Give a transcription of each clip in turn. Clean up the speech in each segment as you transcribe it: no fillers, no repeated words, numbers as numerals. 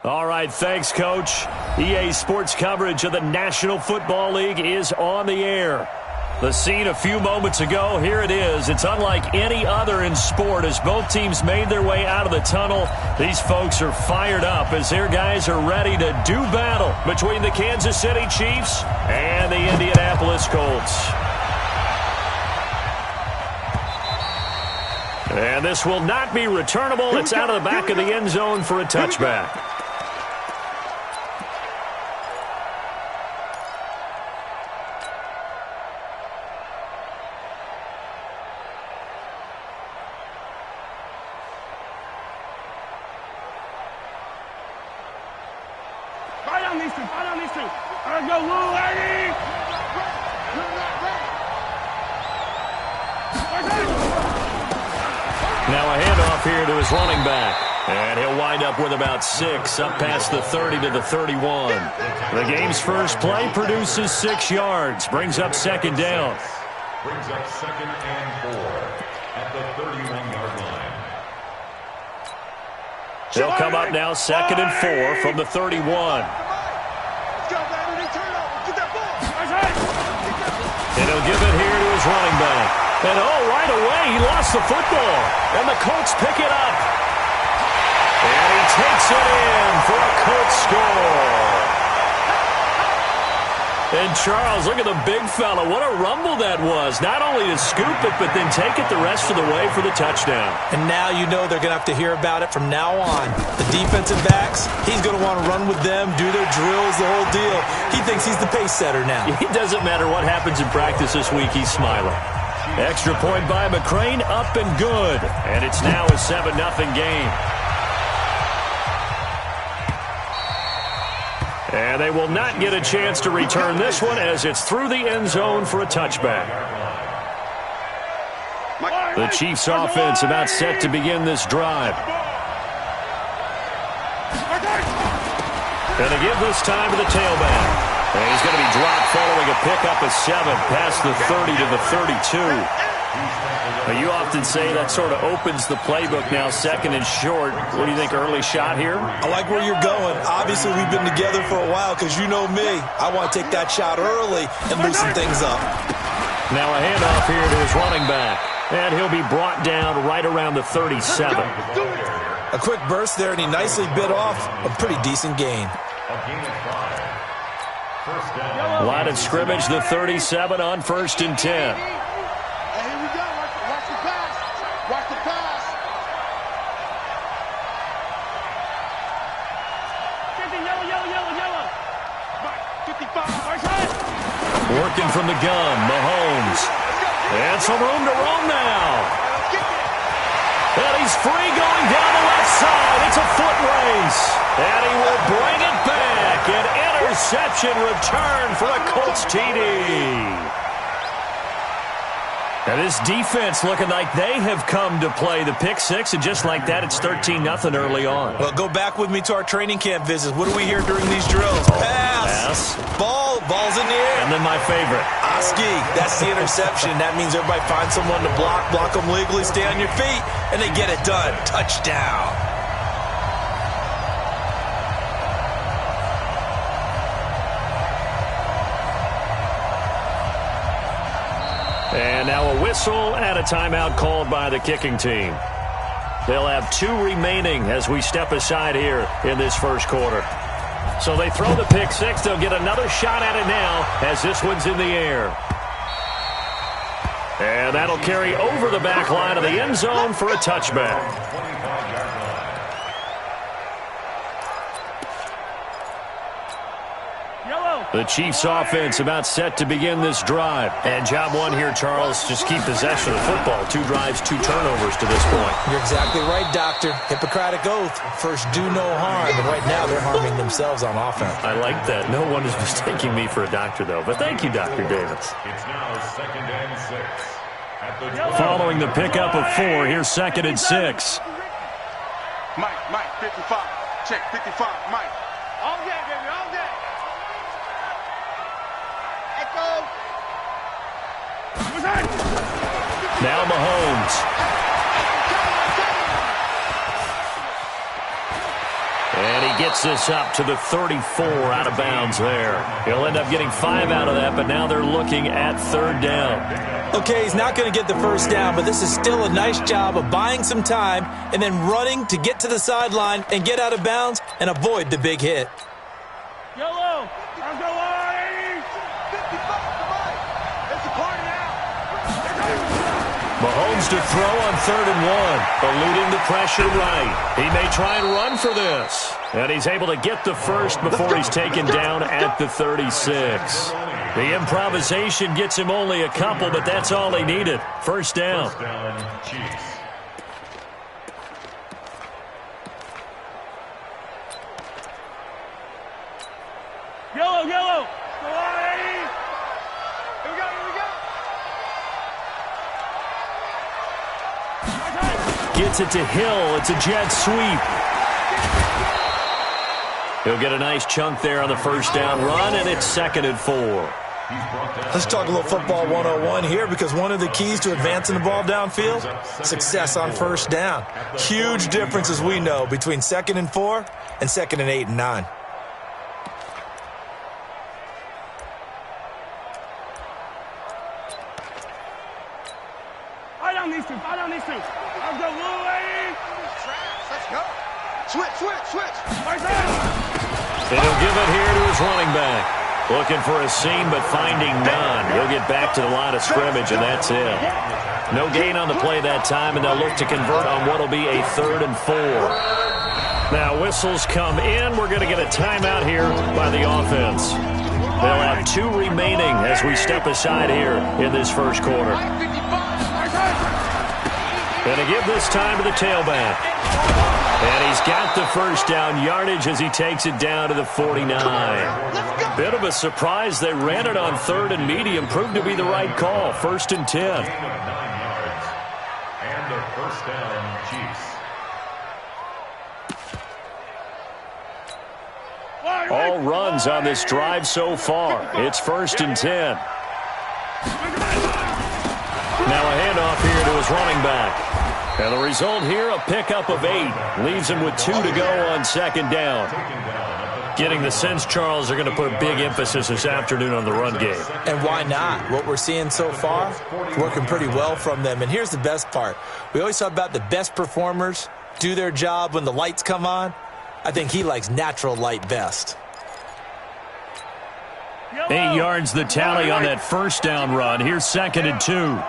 All right, thanks, Coach. EA Sports coverage of the National Football League is on the air. The scene a few moments ago, here it is. It's unlike any other in sport as both teams made their way out of the tunnel. These folks are fired up as their guys are ready to do battle between the Kansas City Chiefs and the Indianapolis Colts. And this will not be returnable. It's out of the back of the end zone for a touchback. Now a handoff here to his running back. And he'll wind up with about 6, up past the 30 to the 31. The game's first play produces 6 yards, brings up second down. Brings up 2nd and 4 at the 31-yard line. They'll come up now 2nd and 4 from the 31. And he'll give it here to his running back. And right away, he lost the football. And the Colts pick it up. And he takes it in for a Colts score. And Charles, look at the big fella. What a rumble that was. Not only to scoop it, but then take it the rest of the way for the touchdown. And now you know they're going to have to hear about it from now on. The defensive backs, he's going to want to run with them, do their drills, the whole deal. He thinks he's the pace setter now. It doesn't matter what happens in practice this week, he's smiling. Extra point by McCrane, up and good. And it's now a 7-0 game. And they will not get a chance to return this one as it's through the end zone for a touchback. The Chiefs offense about set to begin this drive. Going to give this time to the tailback. And he's going to be dropped following a pickup of 7 past the 30 to the 32. Now, you often say that sort of opens the playbook now, 2nd and short. What do you think, early shot here? I like where you're going. Obviously, we've been together for a while because you know me. I want to take that shot early and loosen things up. Now a handoff here to his running back. And he'll be brought down right around the 37. A quick burst there, and he nicely bit off a pretty decent gain. Line of scrimmage, the 37 on 1st and 10. Working from the gun, Mahomes. And some room to roam now. And he's free going down the left side. It's a foot race. And he will bring it back. An interception return for a Colts TD. Now this defense looking like they have come to play the pick 6, and just like that, it's 13-0 early on. Well, go back with me to our training camp visits. What do we hear during these drills? Pass. Ball's in the air. And then my favorite. Oski, that's the interception. That means everybody finds someone to block them legally, stay on your feet, and they get it done. Touchdown. And now a whistle and a timeout called by the kicking team. They'll have 2 remaining as we step aside here in this first quarter. So they throw the pick 6. They'll get another shot at it now as this one's in the air. And that'll carry over the back line of the end zone for a touchback. The Chiefs offense about set to begin this drive. And job 1 here, Charles, just keep possession of the football. 2 drives, 2 turnovers to this point. You're exactly right, Doctor. Hippocratic oath. First, do no harm. And right now, they're harming themselves on offense. I like that. No one is mistaking me for a doctor, though. But thank you, Dr. Davis. It's now 2nd and 6. Following the pickup of 4, here's 2nd and 6. Mike, 55. Check, 55, Mike. All day, baby, all day. Now Mahomes. And he gets Gets this up to the 34 out of bounds there. He'll end up getting 5 out of that, but now they're looking at third down. Okay, he's not going to get the first down, but this is still a nice job of buying some time and then running to get to the sideline and get out of bounds and avoid the big hit. Yellow. I'm going. 55. It's a party now. Mahomes to throw on 3rd and 1, eluding the pressure right. He may try and run for this. And he's able to get the first before he's taken down at the 36. The improvisation gets him only a couple, but that's all he needed. First down. First down, Chiefs. Yellow. Go on, Eddie. Here we go. Gets it to Hill. It's a jet sweep. He'll get a nice chunk there on the first down run, and it's 2nd and 4. Let's talk a little football 101 here, because one of the keys to advancing the ball downfield, success on first down. Huge difference, as we know, between 2nd and 4 and 2nd and 8 and 9. I don't need to. I'll go, Louie. Let's go. Switch. And he'll give it here to his running back. Looking for a seam, but finding none. He'll get back to the line of scrimmage, and that's it. No gain on the play that time, and they'll look to convert on what will be a 3rd and 4. Now, whistles come in. We're going to get a timeout here by the offense. They'll have 2 remaining as we step aside here in this first quarter. And to give this time to the tailback. And he's got the first down yardage as he takes it down to the 49. Bit of a surprise. They ran it on 3rd and medium. Proved to be the right call. 1st and 10. 9 yards. And the first down, Chiefs. All runs on this drive so far. It's 1st and 10. Now a handoff here to his running back. And the result here, a pickup of 8. Leaves him with 2 to go on 2nd down. Getting the sense, Charles, are going to put big emphasis this afternoon on the run game. And why not? What we're seeing so far, working pretty well from them. And here's the best part. We always talk about the best performers do their job when the lights come on. I think he likes natural light best. 8 yards the tally on that first down run. Here's 2nd and 2.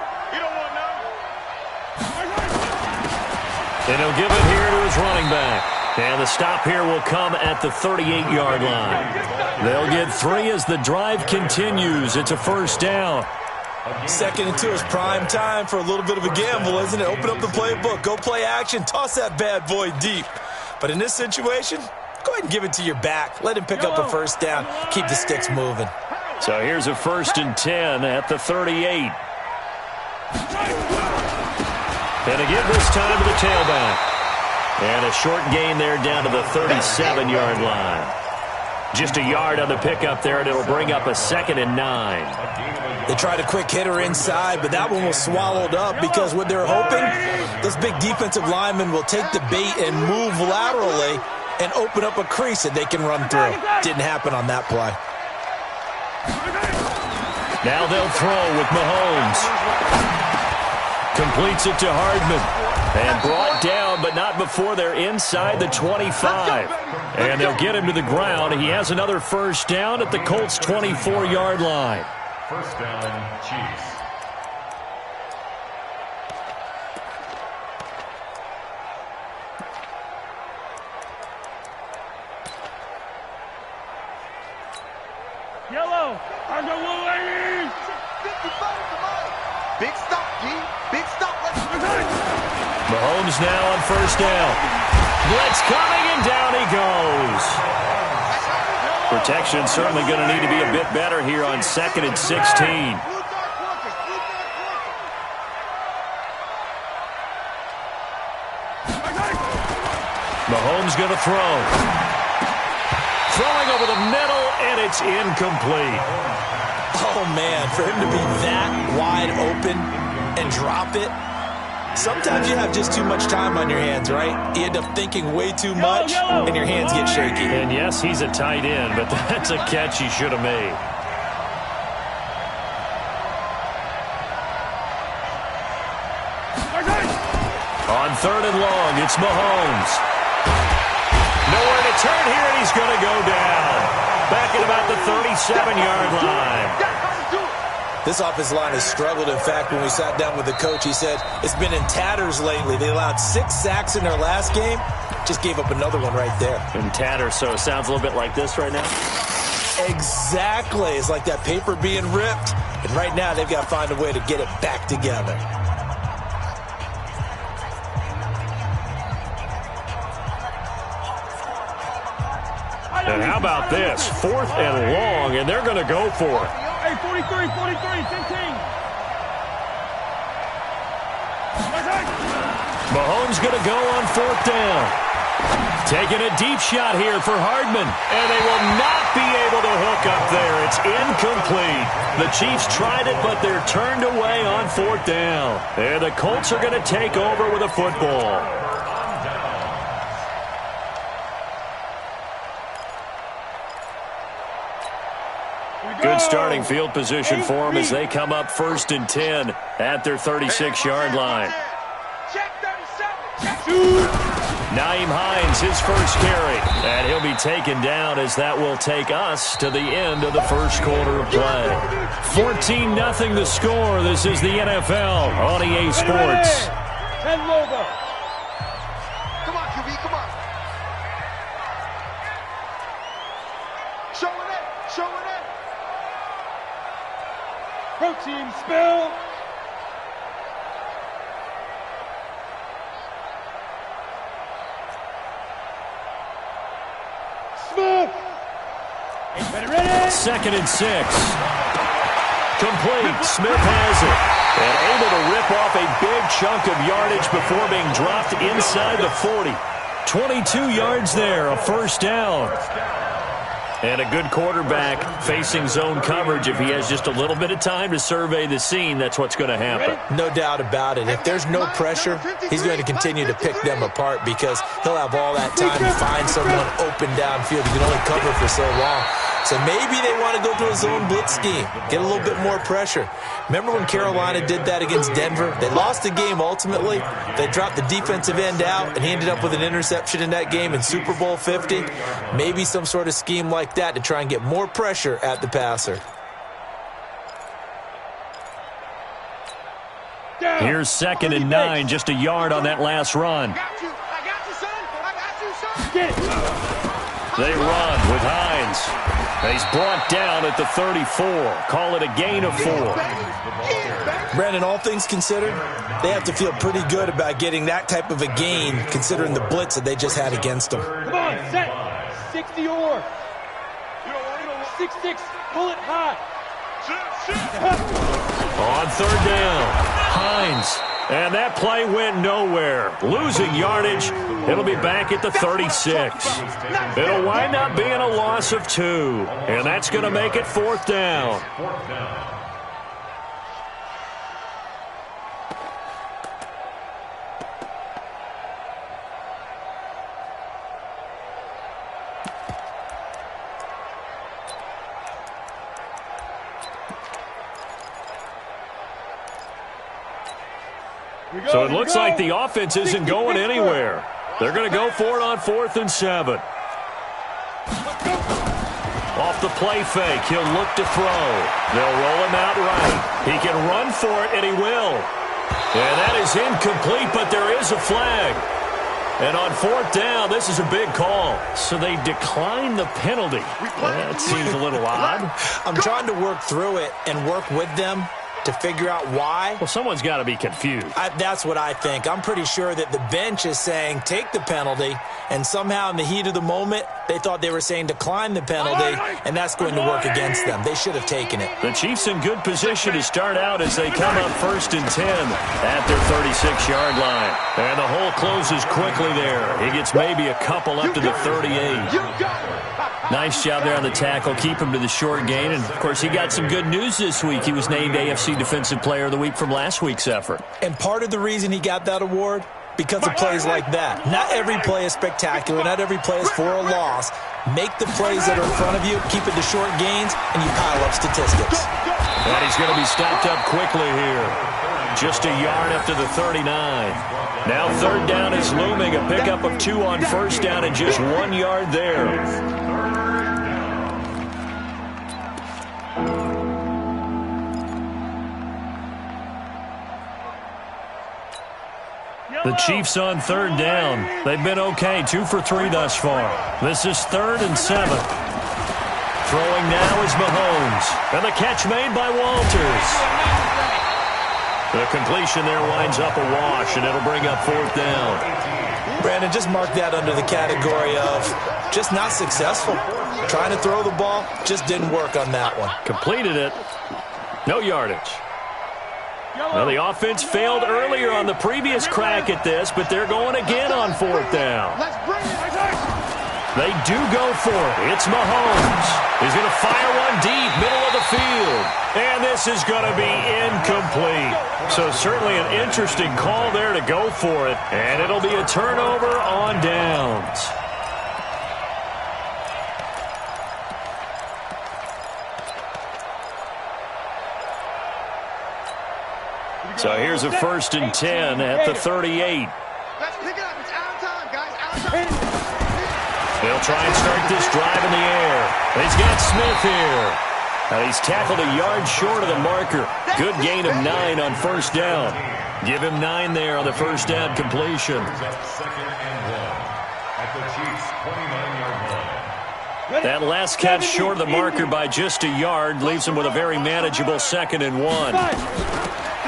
And he'll give it here to his running back. And the stop here will come at the 38-yard line. They'll get 3 as the drive continues. It's a first down. 2nd and 2 is prime time for a little bit of a gamble, isn't it? Open up the playbook. Go play action. Toss that bad boy deep. But in this situation, go ahead and give it to your back. Let him pick up a first down. Keep the sticks moving. So here's a 1st and 10 at the 38. And to give this time to the tailback. And a short gain there down to the 37-yard line. Just a yard on the pickup there, and it'll bring up a 2nd and 9. They tried a quick hitter inside, but that one was swallowed up because what they're hoping, those big defensive linemen will take the bait and move laterally and open up a crease that they can run through. Didn't happen on that play. Now they'll throw with Mahomes. Completes it to Hardman. And brought down, but not before they're inside the 25. And they'll get him to the ground. He has another first down at the Colts' 24-yard line. First down, Chiefs. Yellow. On the Louie. 55. Big stop, G. Big stop. Mahomes now on first down. Blitz coming, and down he goes. Protection certainly going to need to be a bit better here on 2nd and 16. Mahomes going to throw. Throwing over the middle, and it's incomplete. Oh, man, for him to be that wide open and drop it, Sometimes you have just too much time on your hands, right? You end up thinking way too much, and your hands get shaky. And yes, he's a tight end, but that's a catch he should have made. On 3rd and long, it's Mahomes. Nowhere to turn here, and he's going to go down. Back at about the 37-yard line. This offensive line has struggled. In fact, when we sat down with the coach, he said it's been in tatters lately. They allowed 6 sacks in their last game. Just gave up another one right there. In tatters, so it sounds a little bit like this right now? Exactly. It's like that paper being ripped. And right now, they've got to find a way to get it back together. And how about this? 4th and long, and they're going to go for it. Hey, 43, 15. Mahomes going to go on 4th down. Taking a deep shot here for Hardman. And they will not be able to hook up there. It's incomplete. The Chiefs tried it, but they're turned away on 4th down. And the Colts are going to take over with a football. Good starting field position for them as they come up 1st and 10 at their 36-yard line. Nyheim Hines, his first carry, and he'll be taken down as that will take us to the end of the first quarter of play. 14-0 the score. This is the NFL on EA Sports. And Lobo. Come on, QB, come on. Show it in. Protein spill. Smith. Ready. 2nd and 6. Complete. Smith has it. And able to rip off a big chunk of yardage before being dropped inside the 40. 22 yards there, a 1st down. And a good quarterback facing zone coverage. If he has just a little bit of time to survey the scene, that's what's going to happen. No doubt about it. If there's no pressure, he's going to continue to pick them apart because he'll have all that time to find someone open downfield. He can only cover for so long. So maybe they want to go to a zone blitz scheme, get a little bit more pressure. Remember when Carolina did that against Denver? They lost the game ultimately. They dropped the defensive end out, and he ended up with an interception in that game in Super Bowl 50. Maybe some sort of scheme like that to try and get more pressure at the passer. Here's 2nd and 9, just a yard on that last run. I got you, son. Get it. They run with Hines. He's brought down at the 34. Call it a gain of 4. Brandon, all things considered, they have to feel pretty good about getting that type of a gain considering the blitz that they just had against them. Come on, set. 60 or. 6-6. Pull it high. On 3rd down, Hines. And that play went nowhere. Losing yardage. It'll be back at the 36. It'll wind up being a loss of 2. And that's going to make it 4th down. So it looks like the offense isn't going anywhere. They're going to go for it on 4th and 7. Off the play fake, he'll look to throw. They'll roll him out right. He can run for it, and he will. And that is incomplete, but there is a flag. And on 4th down, this is a big call. So they decline the penalty. That seems a little odd. I'm trying to work through it and work with them to figure out why. Well, someone's got to be confused. That's what I think. I'm pretty sure that the bench is saying take the penalty, and somehow in the heat of the moment, they thought they were saying decline the penalty, and that's going to work against them. They should have taken it. The Chiefs in good position to start out as they come up 1st and 10 at their 36-yard line. And the hole closes quickly there. He gets maybe a couple up to the 38. You got it. Nice job there on the tackle. Keep him to the short gain. And, of course, he got some good news this week. He was named AFC Defensive Player of the Week from last week's effort. And part of the reason he got that award, because of plays like that. Not every play is spectacular. Not every play is for a loss. Make the plays that are in front of you, keep it to short gains, and you pile up statistics. And he's going to be stopped up quickly here. Just a yard up to the 39. Now third down is looming. A pickup of 2 on first down and just 1 yard there. The Chiefs on third down. They've been okay, 2 for 3 thus far. This is 3rd and 7. Throwing now is Mahomes. And the catch made by Walters. The completion there winds up a wash, and it'll bring up 4th down. Brandon, just mark that under the category of just not successful. Trying to throw the ball, just didn't work on that one. Completed it. No yardage. Well, the offense failed earlier on the previous crack at this, but they're going again on 4th down. They do go for it. It's Mahomes. He's going to fire one deep, middle of the field. And this is going to be incomplete. So certainly an interesting call there to go for it. And it'll be a turnover on downs. So here's a 1st and 10 at the 38. Let's pick it up. It's out of time, guys. Out of time. They'll try and start this drive in the air. He's got Smith here. He's tackled a yard short of the marker. Good gain of 9 on first down. Give him 9 there on the first down completion. 2nd and 1 at the Chiefs' 29-yard line. That last catch short of the marker by just a yard leaves him with a very manageable 2nd and 1.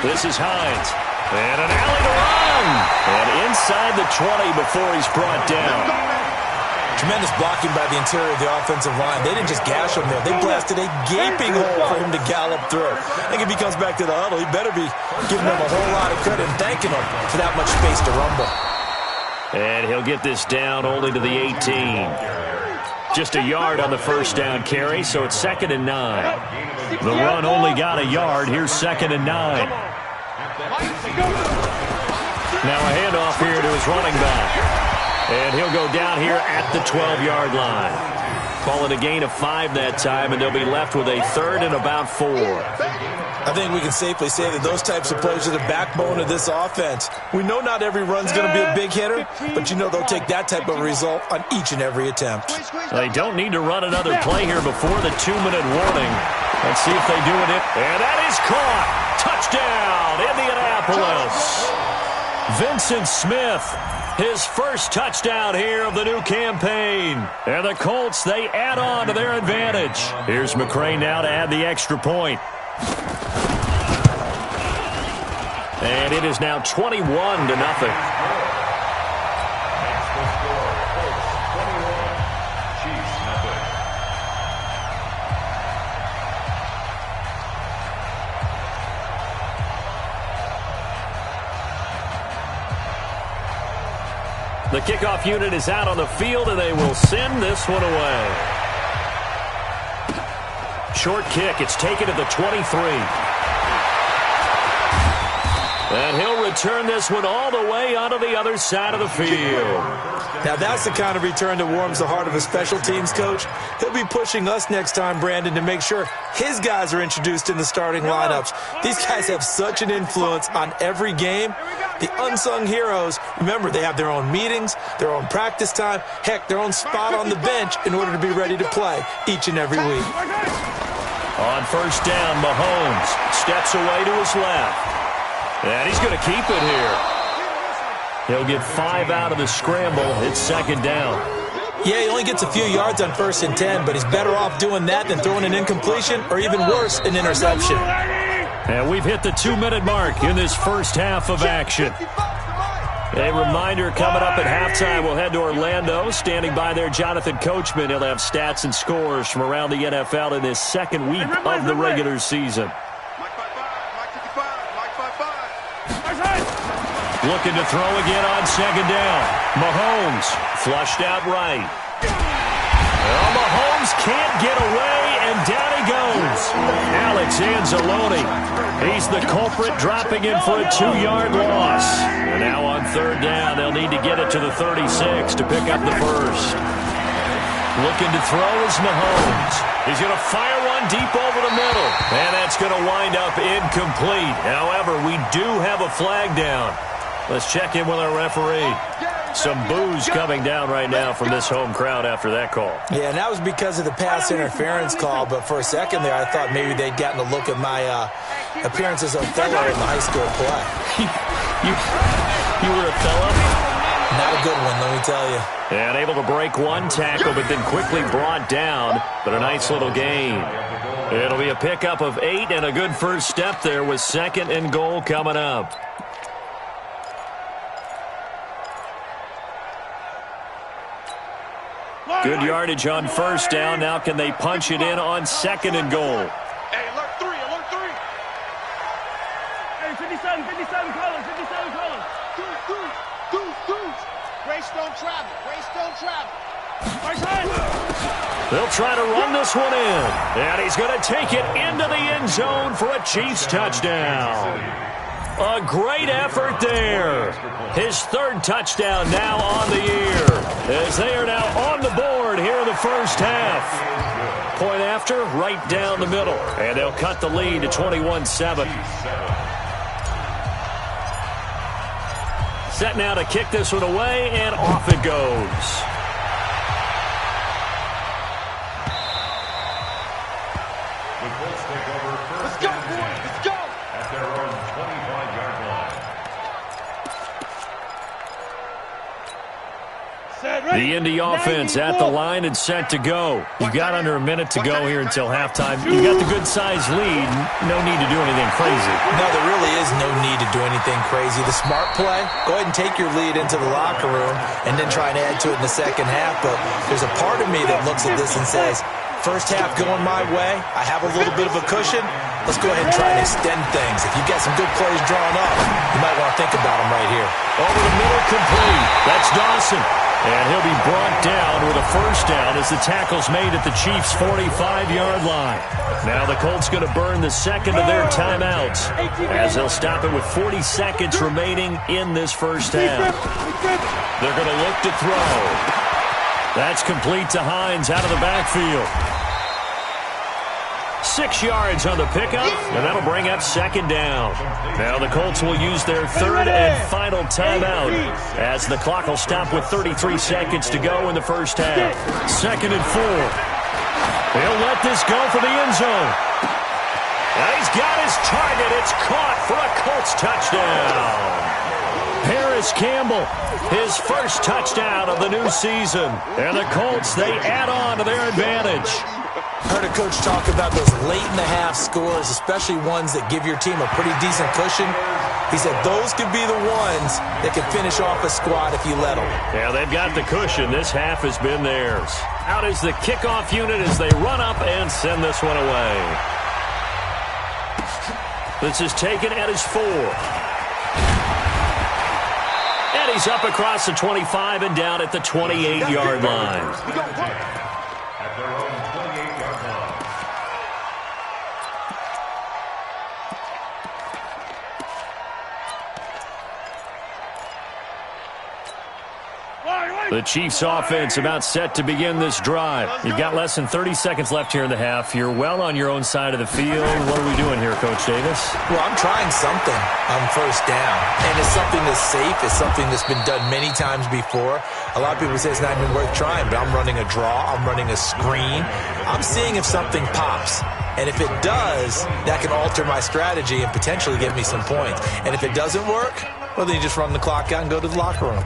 This is Hines. And an alley to run. And inside the 20 before he's brought down. Tremendous blocking by the interior of the offensive line. They didn't just gash him there. They blasted a gaping hole for him to gallop through. I think if he comes back to the huddle, he better be giving them a whole lot of credit and thanking them for that much space to rumble. And he'll get this down only to the 18. Just a yard on the first down carry, so it's 2nd and 9. The run only got a yard. Here's 2nd and 9. Now a handoff here to his running back. And he'll go down here at the 12-yard line. Call it a gain of 5 that time, and they'll be left with a 3rd and about 4. I think we can safely say that those types of plays are the backbone of this offense. We know not every run's going to be a big hitter, but you know they'll take that type of result on each and every attempt. They don't need to run another play here before the 2-minute warning. Let's see if they do it. And that is caught. Touchdown, Indianapolis. Vincent Smith. His first touchdown here of the new campaign. And the Colts, they add on to their advantage. Here's McCray now to add the extra point. And it is now 21-0. The kickoff unit is out on the field, and they will send this one away. Short kick. It's taken at the 23. And he'll return this one all the way onto the other side of the field. Now that's the kind of return that warms the heart of a special teams coach. He'll be pushing us next time, Brandon, to make sure his guys are introduced in the starting lineups. These guys have such an influence on every game. The unsung heroes, remember, they have their own meetings, their own practice time, heck, their own spot on the bench in order to be ready to play each and every week. On first down, Mahomes steps away to his left. And he's going to keep it here. He'll get 5 out of the scramble. It's 2nd down. Yeah, he only gets a few yards on 1st and 10, but he's better off doing that than throwing an incompletion or even worse, an interception. And we've hit the 2-minute mark in this first half of action. A reminder, coming up at halftime, we'll head to Orlando. Standing by there, Jonathan Coachman. He'll have stats and scores from around the NFL in this second week of the regular season. Looking to throw again on 2nd down. Mahomes flushed out right. Mahomes can't get away, and down he goes. Alex Anzalone. He's the culprit, dropping him for a 2-yard loss. And now on third down, they'll need to get it to the 36 to pick up the first. Looking to throw is Mahomes. He's going to fire one deep over the middle. And that's going to wind up incomplete. However, we do have a flag down. Let's check in with our referee. Some boos coming down right now from this home crowd after that call. Yeah, and that was because of the pass interference call. But for a second there, I thought maybe they'd gotten a look at my appearance as Othello in the high school play. You were Othello? Not a good one, let me tell you. And able to break one tackle, but then quickly brought down. But a nice little gain. It'll be a pickup of 8 and a good first step there with 2nd and goal coming up. Good yardage on first down. Now can they punch it in on 2nd and goal? Hey, alert 3, alert 3. Hey, 57 colors. Race don't travel. They'll try to run this one in. And he's going to take it into the end zone for a Chiefs touchdown. A great effort there. His 3rd touchdown now on the year, as they are now on the board here in the first half. Point after, right down the middle. And they'll cut the lead to 21-7. Set now to kick this one away, and off it goes. The Colts take over first. Let's go, boys. Let's go. At their own 25-yard line. The Indy offense at the line and set to go. You've got under a minute to go here until halftime. You've got the good-sized lead. No need to do anything crazy. No, there really is no need to do anything crazy. The smart play, go ahead and take your lead into the locker room and then try and add to it in the second half. But there's a part of me that looks at this and says, first half going my way, I have a little bit of a cushion. Let's go ahead and try and extend things. If you've got some good plays drawn up, you might want to think about them right here. Over the middle, complete. That's Dawson. And he'll be brought down with a first down as the tackle's made at the Chiefs' 45-yard line. Now the Colts going to burn the second of their timeouts as they'll stop it with 40 seconds remaining in this first half. They're going to look to throw. That's complete to Hines out of the backfield. 6 yards on the pickup, and that'll bring up 2nd down. Now the Colts will use their 3rd and final timeout as the clock will stop with 33 seconds to go in the first half. 2nd and 4. He'll let this go for the end zone. Now he's got his target. It's caught for a Colts touchdown. Paris Campbell, his first touchdown of the new season. And the Colts, they add on to their advantage. Heard a coach talk about those late-in-the-half scores, especially ones that give your team a pretty decent cushion. He said those could be the ones that can finish off a squad if you let them. Yeah, they've got the cushion. This half has been theirs. Out is the kickoff unit as they run up and send this one away. This is taken at his 4. And he's up across the 25 and down at the 28-yard line. At their own 28-yard line. The Chiefs offense about set to begin this drive. You've got less than 30 seconds left here in the half. You're well on your own side of the field. What are we doing here, Coach Davis? Well, I'm trying something on first down. And it's something that's safe. It's something that's been done many times before. A lot of people say it's not even worth trying, but I'm running a draw. I'm running a screen. I'm seeing if something pops. And if it does, that can alter my strategy and potentially get me some points. And if it doesn't work, well, then you just run the clock out and go to the locker room.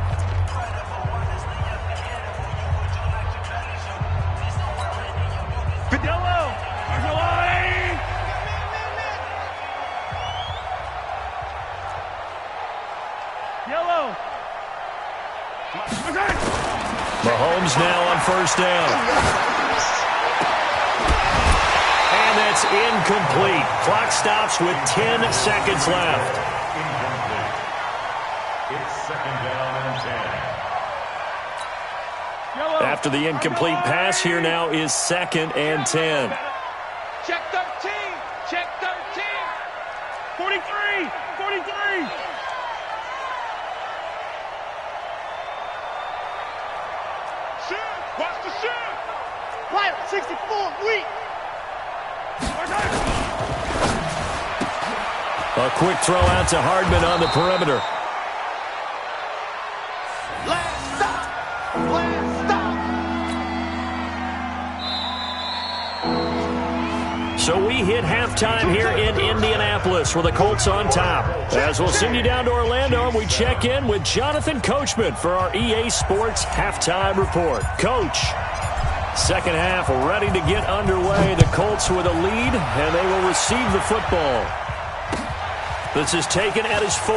Mahomes now on first down. And that's incomplete. Clock stops with 10 seconds left. Incomplete. It's 2nd down and 10. After the incomplete pass, here now is 2nd and 10. Check 13. Check 13. 43. 43. Watch the shot. Right, 64, weak. A quick throw out to Hardman on the perimeter. Last stop. Last stop. So we hit halftime here in Indianapolis with the Colts on top. As we'll send you down to Orlando, and we check in with Jonathan Coachman for our EA Sports Halftime Report. Coach, second half ready to get underway. The Colts with a lead, and they will receive the football. This is taken at his 4.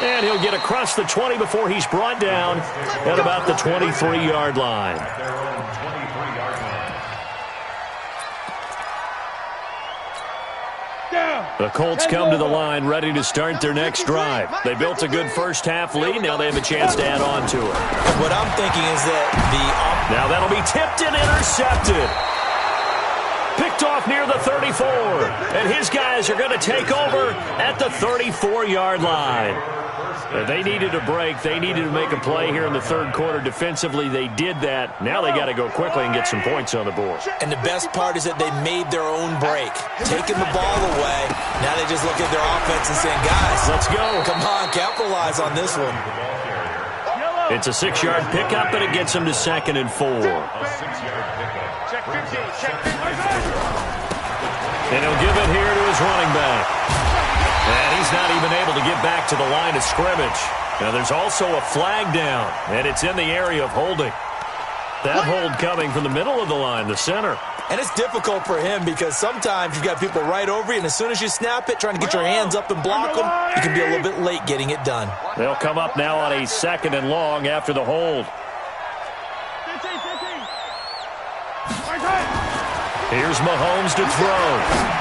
And he'll get across the 20 before he's brought down at about the 23-yard line. The Colts come to the line ready to start their next drive. They built a good first half lead. Now they have a chance to add on to it. What I'm thinking is that now that'll be tipped and intercepted. Picked off near the 34. And his guys are going to take over at the 34-yard line. They needed a break. They needed to make a play here in the third quarter. Defensively, they did that. Now they got to go quickly and get some points on the board. And the best part is that they made their own break. Taking the ball away. Now they just look at their offense and saying, guys, let's go. Come on, capitalize on this one. It's a 6-yard pickup, and it gets them to 2nd and 4. Check 15. Check 15. And he'll give it here to his running back. And he's not even able to get back to the line of scrimmage. Now there's also a flag down, and it's in the area of holding. That hold coming from the middle of the line, the center. And it's difficult for him because sometimes you've got people right over you, and as soon as you snap it, trying to get your hands up and block them, you can be a little bit late getting it done. They'll come up now on a 2nd and long after the hold. 15. Here's Mahomes to throw.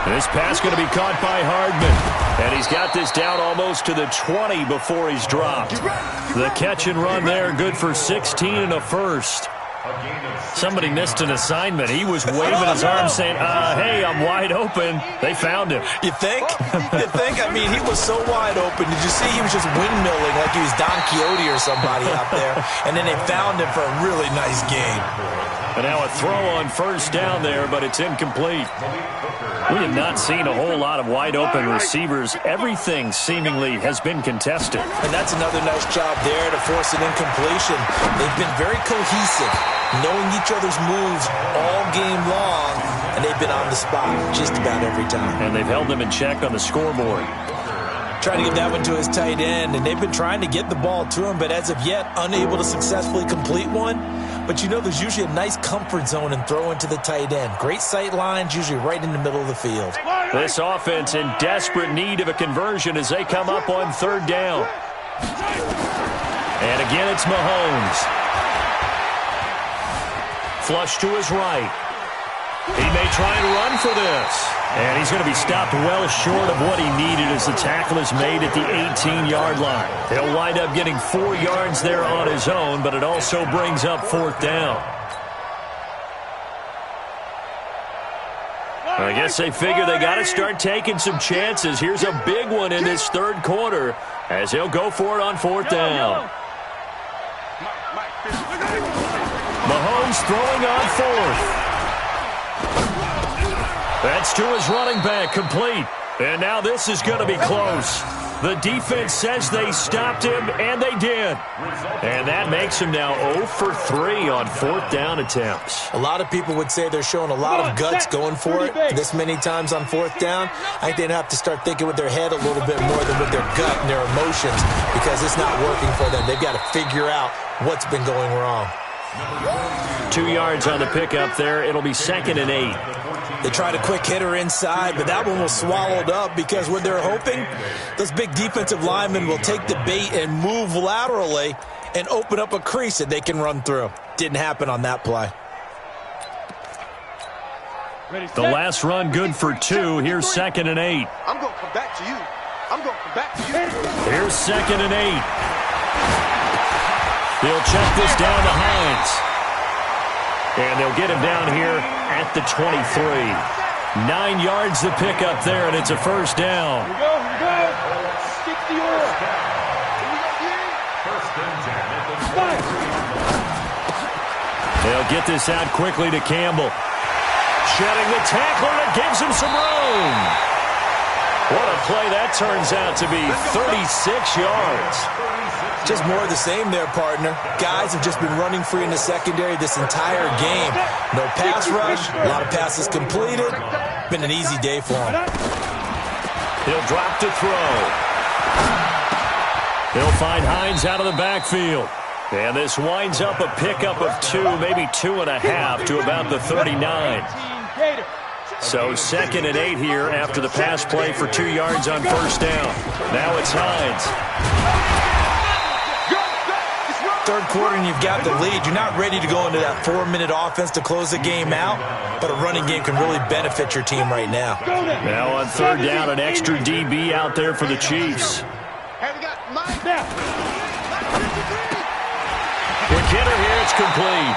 This pass going to be caught by Hardman. And he's got this down almost to the 20 before he's dropped. The catch and run there, good for 16 and a first. Somebody missed an assignment. He was waving his arms saying, hey, I'm wide open. They found him. You think? You think? I mean, he was so wide open. Did you see he was just windmilling like he was Don Quixote or somebody out there? And then they found him for a really nice game. And now a throw on first down there, but it's incomplete. We have not seen a whole lot of wide-open receivers. Everything seemingly has been contested. And that's another nice job there to force an incompletion. They've been very cohesive, knowing each other's moves all game long, and they've been on the spot just about every time. And they've held them in check on the scoreboard. Trying to get that one to his tight end, and they've been trying to get the ball to him, but as of yet, unable to successfully complete one. But you know, there's usually a nice comfort zone and throw into the tight end. Great sight lines, usually right in the middle of the field. This offense in desperate need of a conversion as they come up on 3rd down. And again, it's Mahomes. Flush to his right. He may try and run for this. And he's going to be stopped well short of what he needed as the tackle is made at the 18-yard line. He'll wind up getting 4 yards there on his own, but it also brings up 4th down. I guess they figure they got to start taking some chances. Here's a big one in this third quarter as he'll go for it on 4th down. Mahomes throwing on 4th. That's to his running back, complete. And now this is going to be close. The defense says they stopped him, and they did. And that makes him now 0 for 3 on 4th down attempts. A lot of people would say they're showing a lot of guts going for it this many times on 4th down. I think they'd have to start thinking with their head a little bit more than with their gut and their emotions because it's not working for them. They've got to figure out what's been going wrong. 2 yards on the pickup there. It'll be 2nd and 8. They tried a quick hitter inside, but that one was swallowed up because what they're hoping, those big defensive linemen will take the bait and move laterally and open up a crease that they can run through. Didn't happen on that play. The last run good for 2. Here's 2nd and 8. I'm going to come back to you. I'm going to come back to you. Here's 2nd and 8. He'll check this down to Hines. And they'll get him down here at the 23. 9 yards to pick up there, and it's a first down. Here we go. Skip the order. First and 10 at the 23. They'll get this out quickly to Campbell. Shedding the tackler, and it gives him some room. What a play that turns out to be, 36 yards. Just more of the same there, partner. Guys have just been running free in the secondary this entire game. No pass rush, a lot of passes completed. Been an easy day for him. He'll drop to throw. He'll find Hines out of the backfield. And this winds up a pickup of 2, maybe 2.5 to about the 39. So 2nd and 8 here after the pass play for 2 yards on first down. Now it's Hines. Third quarter and you've got the lead. You're not ready to go into that 4-minute offense to close the game out, but a running game can really benefit your team right now. Now on third down, an extra DB out there for the Chiefs. Quick hitter here, it's complete.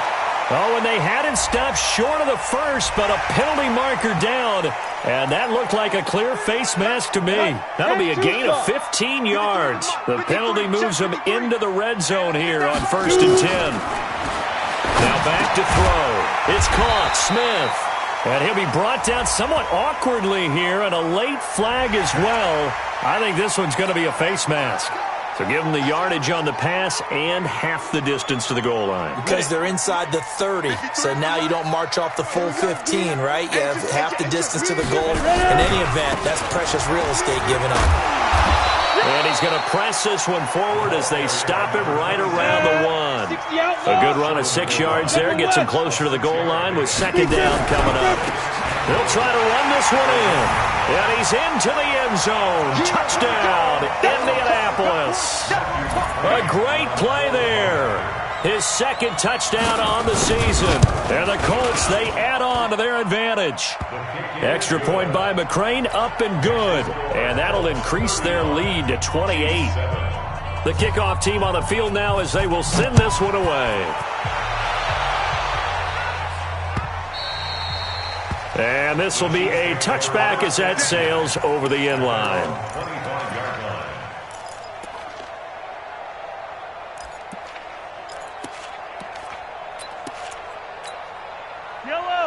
Oh, and they had it stopped short of the first, but a penalty marker down. And that looked like a clear face mask to me. That'll be a gain of 15 yards. The penalty moves them into the red zone here on 1st and 10. Now back to throw. It's caught. Smith. And he'll be brought down somewhat awkwardly here, and a late flag as well. I think this one's going to be a face mask. So give them the yardage on the pass and half the distance to the goal line. Because they're inside the 30, so now you don't march off the full 15, right? You have half the distance to the goal. In any event, that's precious real estate given up. And he's going to press this one forward as they stop him right around the 1. A good run of 6 yards there. Gets him closer to the goal line with 2nd down coming up. They'll try to run this one in. And he's into the end zone. Touchdown, Indianapolis. A great play there. His 2nd touchdown on the season. And the Colts, they add on to their advantage. Extra point by McCrane, up and good. And that'll increase their lead to 28. The kickoff team on the field now as they will send this one away. And this will be a touchback as that sails over the end line.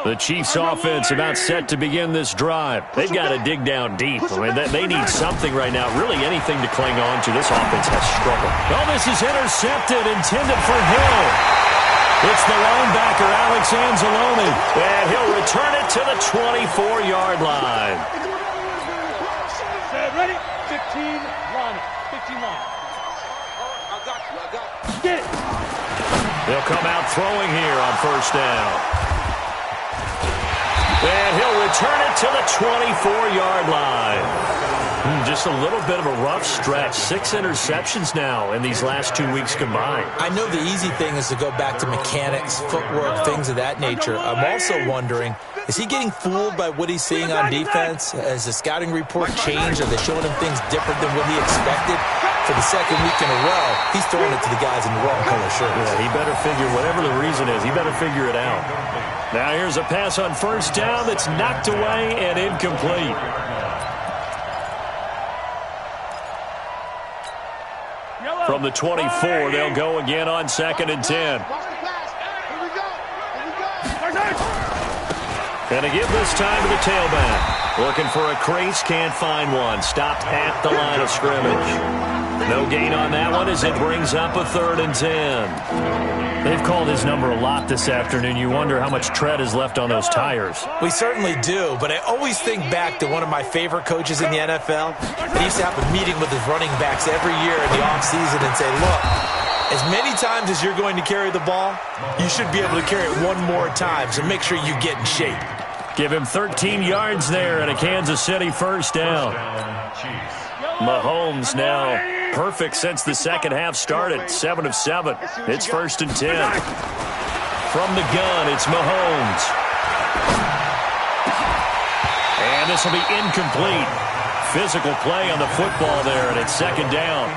The Chiefs offense about set to begin this drive. They've got to dig down deep. I mean, they need something right now, really anything to cling on to. This offense has struggled. Oh, this is intercepted, intended for Hill. It's the linebacker, Alex Anzalone, and he'll return it to the 24-yard line. Ready? 15 line. 15 line. I got you. Get it. They'll come out throwing here on first down. And he'll return it to the 24-yard line. Just a little bit of a rough stretch. 6 interceptions now in these last 2 weeks combined. I know the easy thing is to go back to mechanics, footwork, things of that nature. I'm also wondering, is he getting fooled by what he's seeing on defense? Has the scouting report changed? Are they showing him things different than what he expected? For the 2nd week in a row, he's throwing it to the guys in the wrong color shirts. Yeah, he better figure, whatever the reason is, he better figure it out. Now here's a pass on first down that's knocked away and incomplete. From the 24, they'll go again on 2nd and 10. And to give this time to the tailback. Looking for a crease, can't find one. Stopped at the line of scrimmage. No gain on that one as it brings up a 3rd and 10. They've called his number a lot this afternoon. You wonder how much tread is left on those tires. We certainly do, but I always think back to one of my favorite coaches in the NFL. He used to have a meeting with his running backs every year in the offseason and say, look, as many times as you're going to carry the ball, you should be able to carry it one more time, so make sure you get in shape. Give him 13 yards there and a Kansas City first down. Mahomes now perfect since the second half started. 7 of 7. It's 1st and 10. From the gun, it's Mahomes. And this will be incomplete. Physical play on the football there, and it's 2nd down.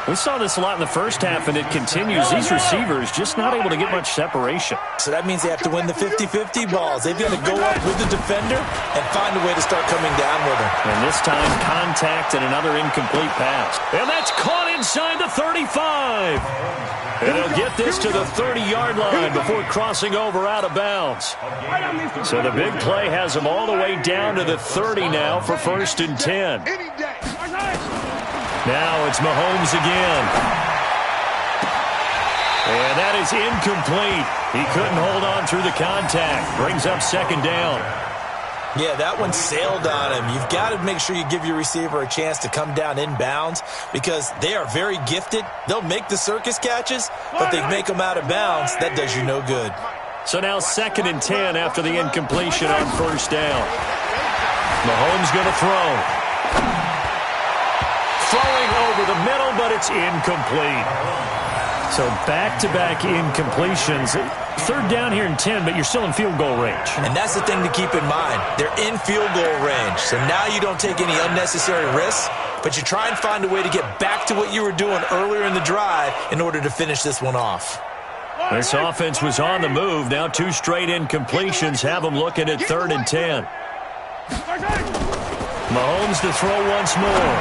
We saw this a lot in the first half, and it continues. These receivers just not able to get much separation. So that means they have to win the 50-50 balls. They've got to go up with the defender and find a way to start coming down with him. And this time, contact and another incomplete pass. And that's caught inside the 35. And he'll get this to the 30-yard line before crossing over out of bounds. So the big play has him all the way down to the 30 now for 1st and 10. Now it's Mahomes again. And that is incomplete. He couldn't hold on through the contact. Brings up 2nd down. Yeah, that one sailed on him. You've got to make sure you give your receiver a chance to come down inbounds because they are very gifted. They'll make the circus catches, but they make them out of bounds. That does you no good. So now 2nd and 10 after the incompletion on 1st down. Mahomes going to throw. Throwing over the middle, but it's incomplete. So back-to-back incompletions. 3rd down here and 10, but you're still in field goal range. And that's the thing to keep in mind. They're in field goal range. So now you don't take any unnecessary risks, but you try and find a way to get back to what you were doing earlier in the drive in order to finish this one off. This offense was on the move. Now 2 straight incompletions have them looking at 3rd and 10. Mahomes to throw once more.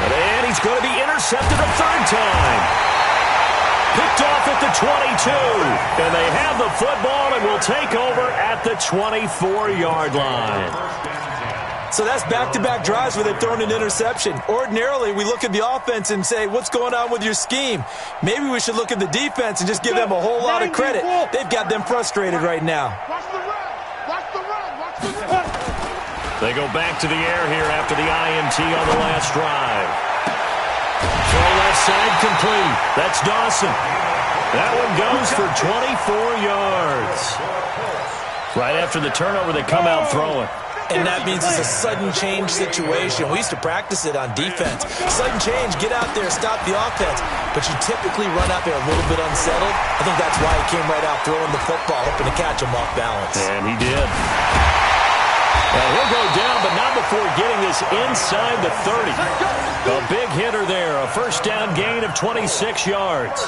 And he's going to be intercepted a 3rd time. Picked off at the 22. And they have the football and will take over at the 24-yard line. So that's back-to-back drives where they've thrown an interception. Ordinarily, we look at the offense and say, what's going on with your scheme? Maybe we should look at the defense and just give them a whole lot of credit. They've got them frustrated right now. Watch the run. Watch the run. Watch the run. They go back to the air here after the INT on the last drive. Throw left side complete. That's Dawson. That one goes for 24 yards. Right after the turnover, they come out throwing. And that means it's a sudden change situation. We used to practice it on defense. Sudden change, get out there, stop the offense. But you typically run out there a little bit unsettled. I think that's why he came right out throwing the football, hoping to catch him off balance. And he did. Now he'll go down, but not before getting this inside the 30. A big hitter there. A 1st down gain of 26 yards.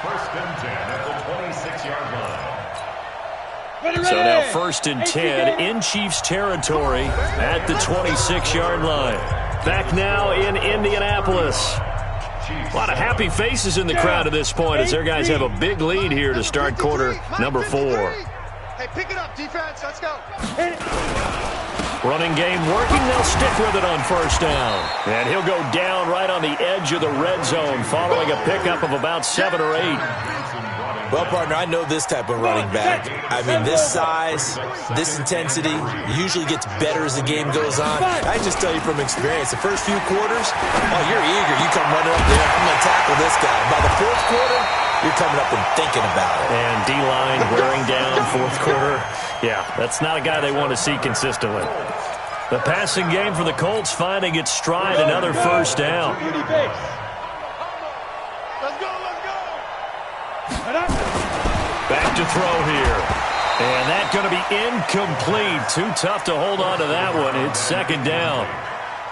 1st and 10 at the 26-yard line. So now 1st and 10 in Chiefs territory at the 26-yard line. Back now in Indianapolis. A lot of happy faces in the crowd at this point as their guys have a big lead here to start quarter number 4. Hey, pick it up, defense. Let's go. Running game working. They'll stick with it on 1st down. And he'll go down right on the edge of the red zone following a pickup of about 7 or 8. Well, partner, I know this type of running back. I mean, this size, this intensity usually gets better as the game goes on. I just tell you from experience, the first few quarters, oh, you're eager. You come running up there. I'm going to tackle this guy. By the 4th quarter, you're coming up and thinking about it. And D-line wearing down 4th quarter. Yeah, that's not a guy they want to see consistently. The passing game for the Colts finding its stride, another 1st down. Back to throw here. And that's going to be incomplete. Too tough to hold on to that one. It's 2nd down.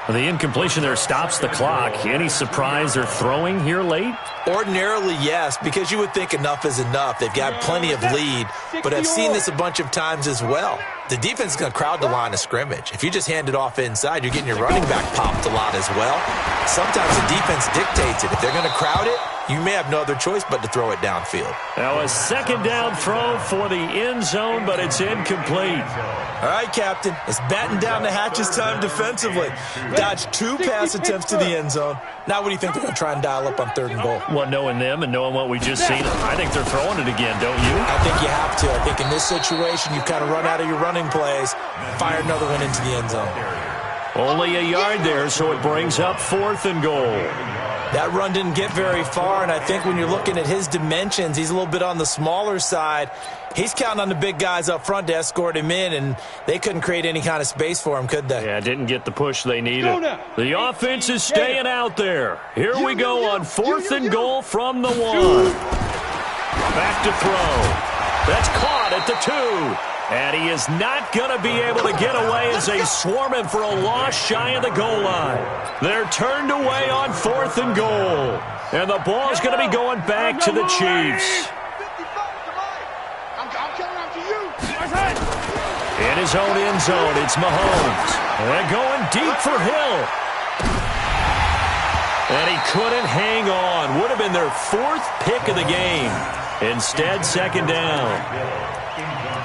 The incompletion there stops the clock. Any surprise they're throwing here late? Ordinarily, yes, because you would think enough is enough. They've got plenty of lead, but I've seen this a bunch of times as well. The defense is going to crowd the line of scrimmage. If you just hand it off inside, you're getting your running back popped a lot as well. Sometimes the defense dictates it. If they're going to crowd it, you may have no other choice but to throw it downfield. Now a 2nd down throw for the end zone, but it's incomplete. All right, Captain. It's batten down the hatches time defensively. Dodged 2 pass attempts to the end zone. Now what do you think they're going to try and dial up on 3rd and goal? Well, knowing them and knowing what we just seen, I think they're throwing it again, don't you? I think you have to. I think in this situation, you kind of run out of your running plays, fire another one into the end zone. Only a yard there, so it brings up 4th and goal. That run didn't get very far, and I think when you're looking at his dimensions, he's a little bit on the smaller side. He's counting on the big guys up front to escort him in, and they couldn't create any kind of space for him, could they? Yeah, didn't get the push they needed. The offense is staying out there. Here we go on 4th and goal from the 1. Back to throw. That's caught at the 2. And he is not going to be able to get away as they swarm him for a loss shy of the goal line. They're turned away on 4th and goal. And the ball is going to be going back to the Chiefs. In his own end zone, it's Mahomes. And going deep for Hill. And he couldn't hang on. Would have been their 4th pick of the game. Instead, 2nd down.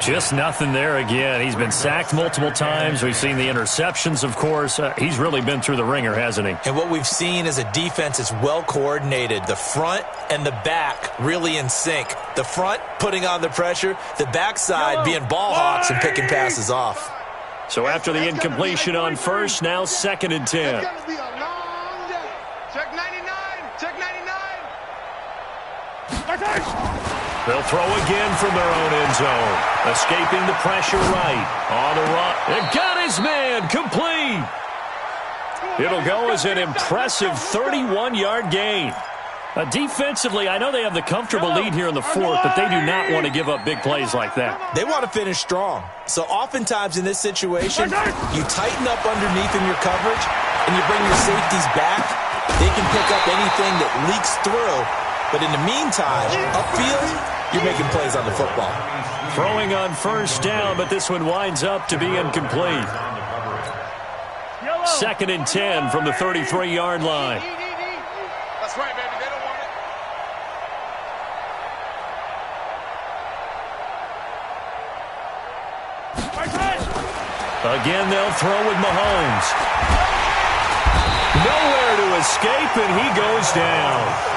Just nothing there again. He's been sacked multiple times. We've seen the interceptions, of course. He's really been through the ringer, hasn't he? And what we've seen is a defense that's well coordinated. The front and the back really in sync. The front putting on the pressure, the backside being ball hawks and picking passes off. So after the incompletion on 1st, now 2nd and 10. Check 99. Check 99. They'll throw again from their own end zone. Escaping the pressure right. On the run. And got his man complete. It'll go as an impressive 31-yard gain. Defensively, I know they have the comfortable lead here in the 4th, but they do not want to give up big plays like that. They want to finish strong. So oftentimes in this situation, you tighten up underneath in your coverage, and you bring your safeties back. They can pick up anything that leaks through. But in the meantime, upfield, you're making plays on the football. Throwing on 1st down, but this one winds up to be incomplete. 2nd and 10 from the 33-yard line. That's right, baby. They don't want it. Again, they'll throw with Mahomes. Nowhere to escape, and he goes down.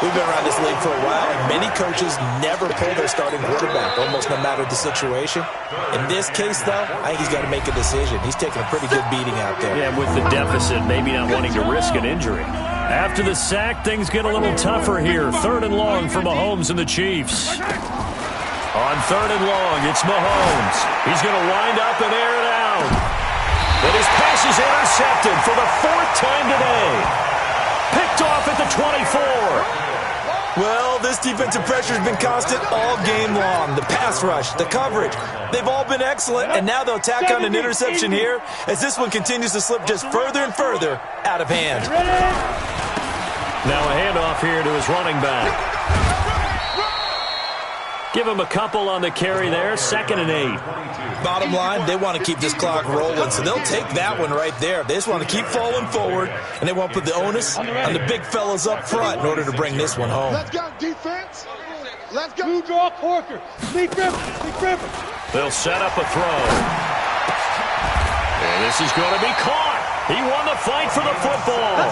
We've been around this league for a while, and many coaches never pull their starting quarterback, almost no matter the situation. In this case, though, I think he's got to make a decision. He's taking a pretty good beating out there. Yeah, with the deficit, maybe not wanting to risk an injury. After the sack, things get a little tougher here. 3rd and long for Mahomes and the Chiefs. On 3rd and long, it's Mahomes. He's going to wind up and air it out. But his pass is intercepted for the 4th time today. Picked off at the 24. Well, this defensive pressure has been constant all game long. The pass rush, the coverage, they've all been excellent, and now they'll tack on an interception here as this one continues to slip just further and further out of hand. Now a handoff here to his running back. Give him a couple on the carry there, 2nd and 8. Bottom line, they want to keep this clock rolling, so they'll take that one right there. They just want to keep falling forward, and they want to put the onus on the big fellas up front in order to bring this one home. Let's go, defense. Let's go. Blue draw Corker. Lee Griffin. They'll set up a throw. And this is going to be caught. He won the fight for the football.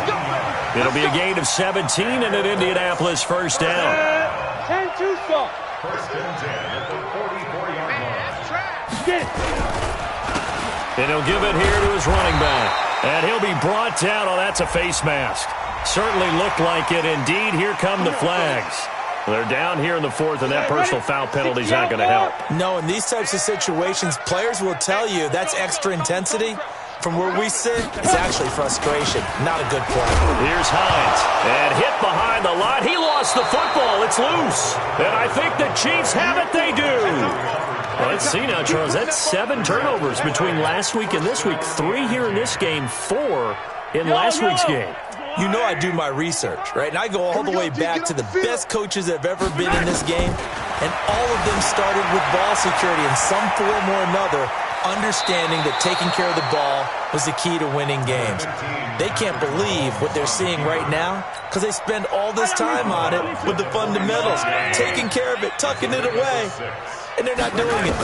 It'll be a gain of 17 and an Indianapolis 1st down. 10-2 stop. 1st and 10 at the 44-yard line. And he'll give it here to his running back. And he'll be brought down. Oh, that's a face mask. Certainly looked like it. Indeed, here come the flags. They're down here in the 4th, and that personal foul penalty is not going to help. No, in these types of situations, players will tell you that's extra intensity. From where we sit, it's actually frustration. Not a good play. Here's Hines. And hit behind the line. He lost the football. It's loose. And I think the Chiefs have it. They do. Well, let's see now, Charles. That's 7 turnovers between last week and this week. 3 here in this game, 4 in last week's game. You know I do my research, right? And I go all the way back to the best coaches that have ever been in this game. And all of them started with ball security in some form or another, understanding that taking care of the ball was the key to winning games. They can't believe what they're seeing right now because they spend all this time on it with the fundamentals, taking care of it, tucking it away, and they're not doing it.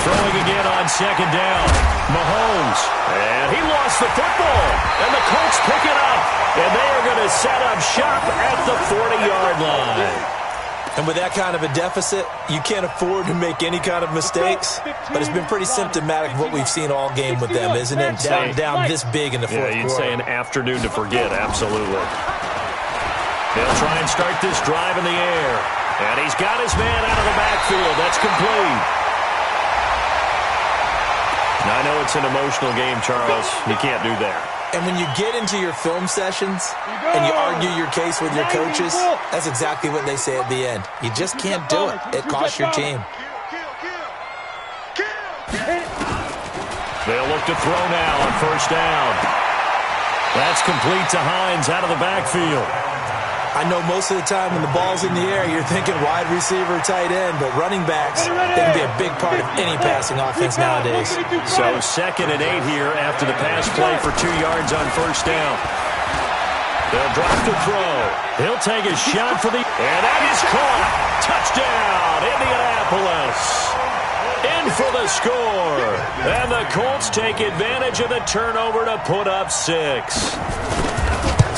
Throwing again on 2nd down. Mahomes. And he lost the football. And the Colts pick it up. And they are going to set up shop at the 40-yard line. And with that kind of a deficit, you can't afford to make any kind of mistakes. But it's been pretty symptomatic of what we've seen all game with them, isn't it? Down this big in the fourth quarter. You'd say an afternoon to forget, absolutely. They'll try and start this drive in the air. And he's got his man out of the backfield. That's complete. Now, I know it's an emotional game, Charles. You can't do that. And when you get into your film sessions and you argue your case with your coaches, that's exactly what they say at the end. You just can't do it. It costs your team. They'll look to throw now on first down. That's complete to Hines out of the backfield. I know most of the time when the ball's in the air, you're thinking wide receiver, tight end, but running backs, they can be a big part of any passing offense nowadays. So 2nd and 8 here after the pass play for 2 yards on first down. They'll drop the throw. He'll take a shot for the... And that is caught. Touchdown, Indianapolis. In for the score. And the Colts take advantage of the turnover to put up 6.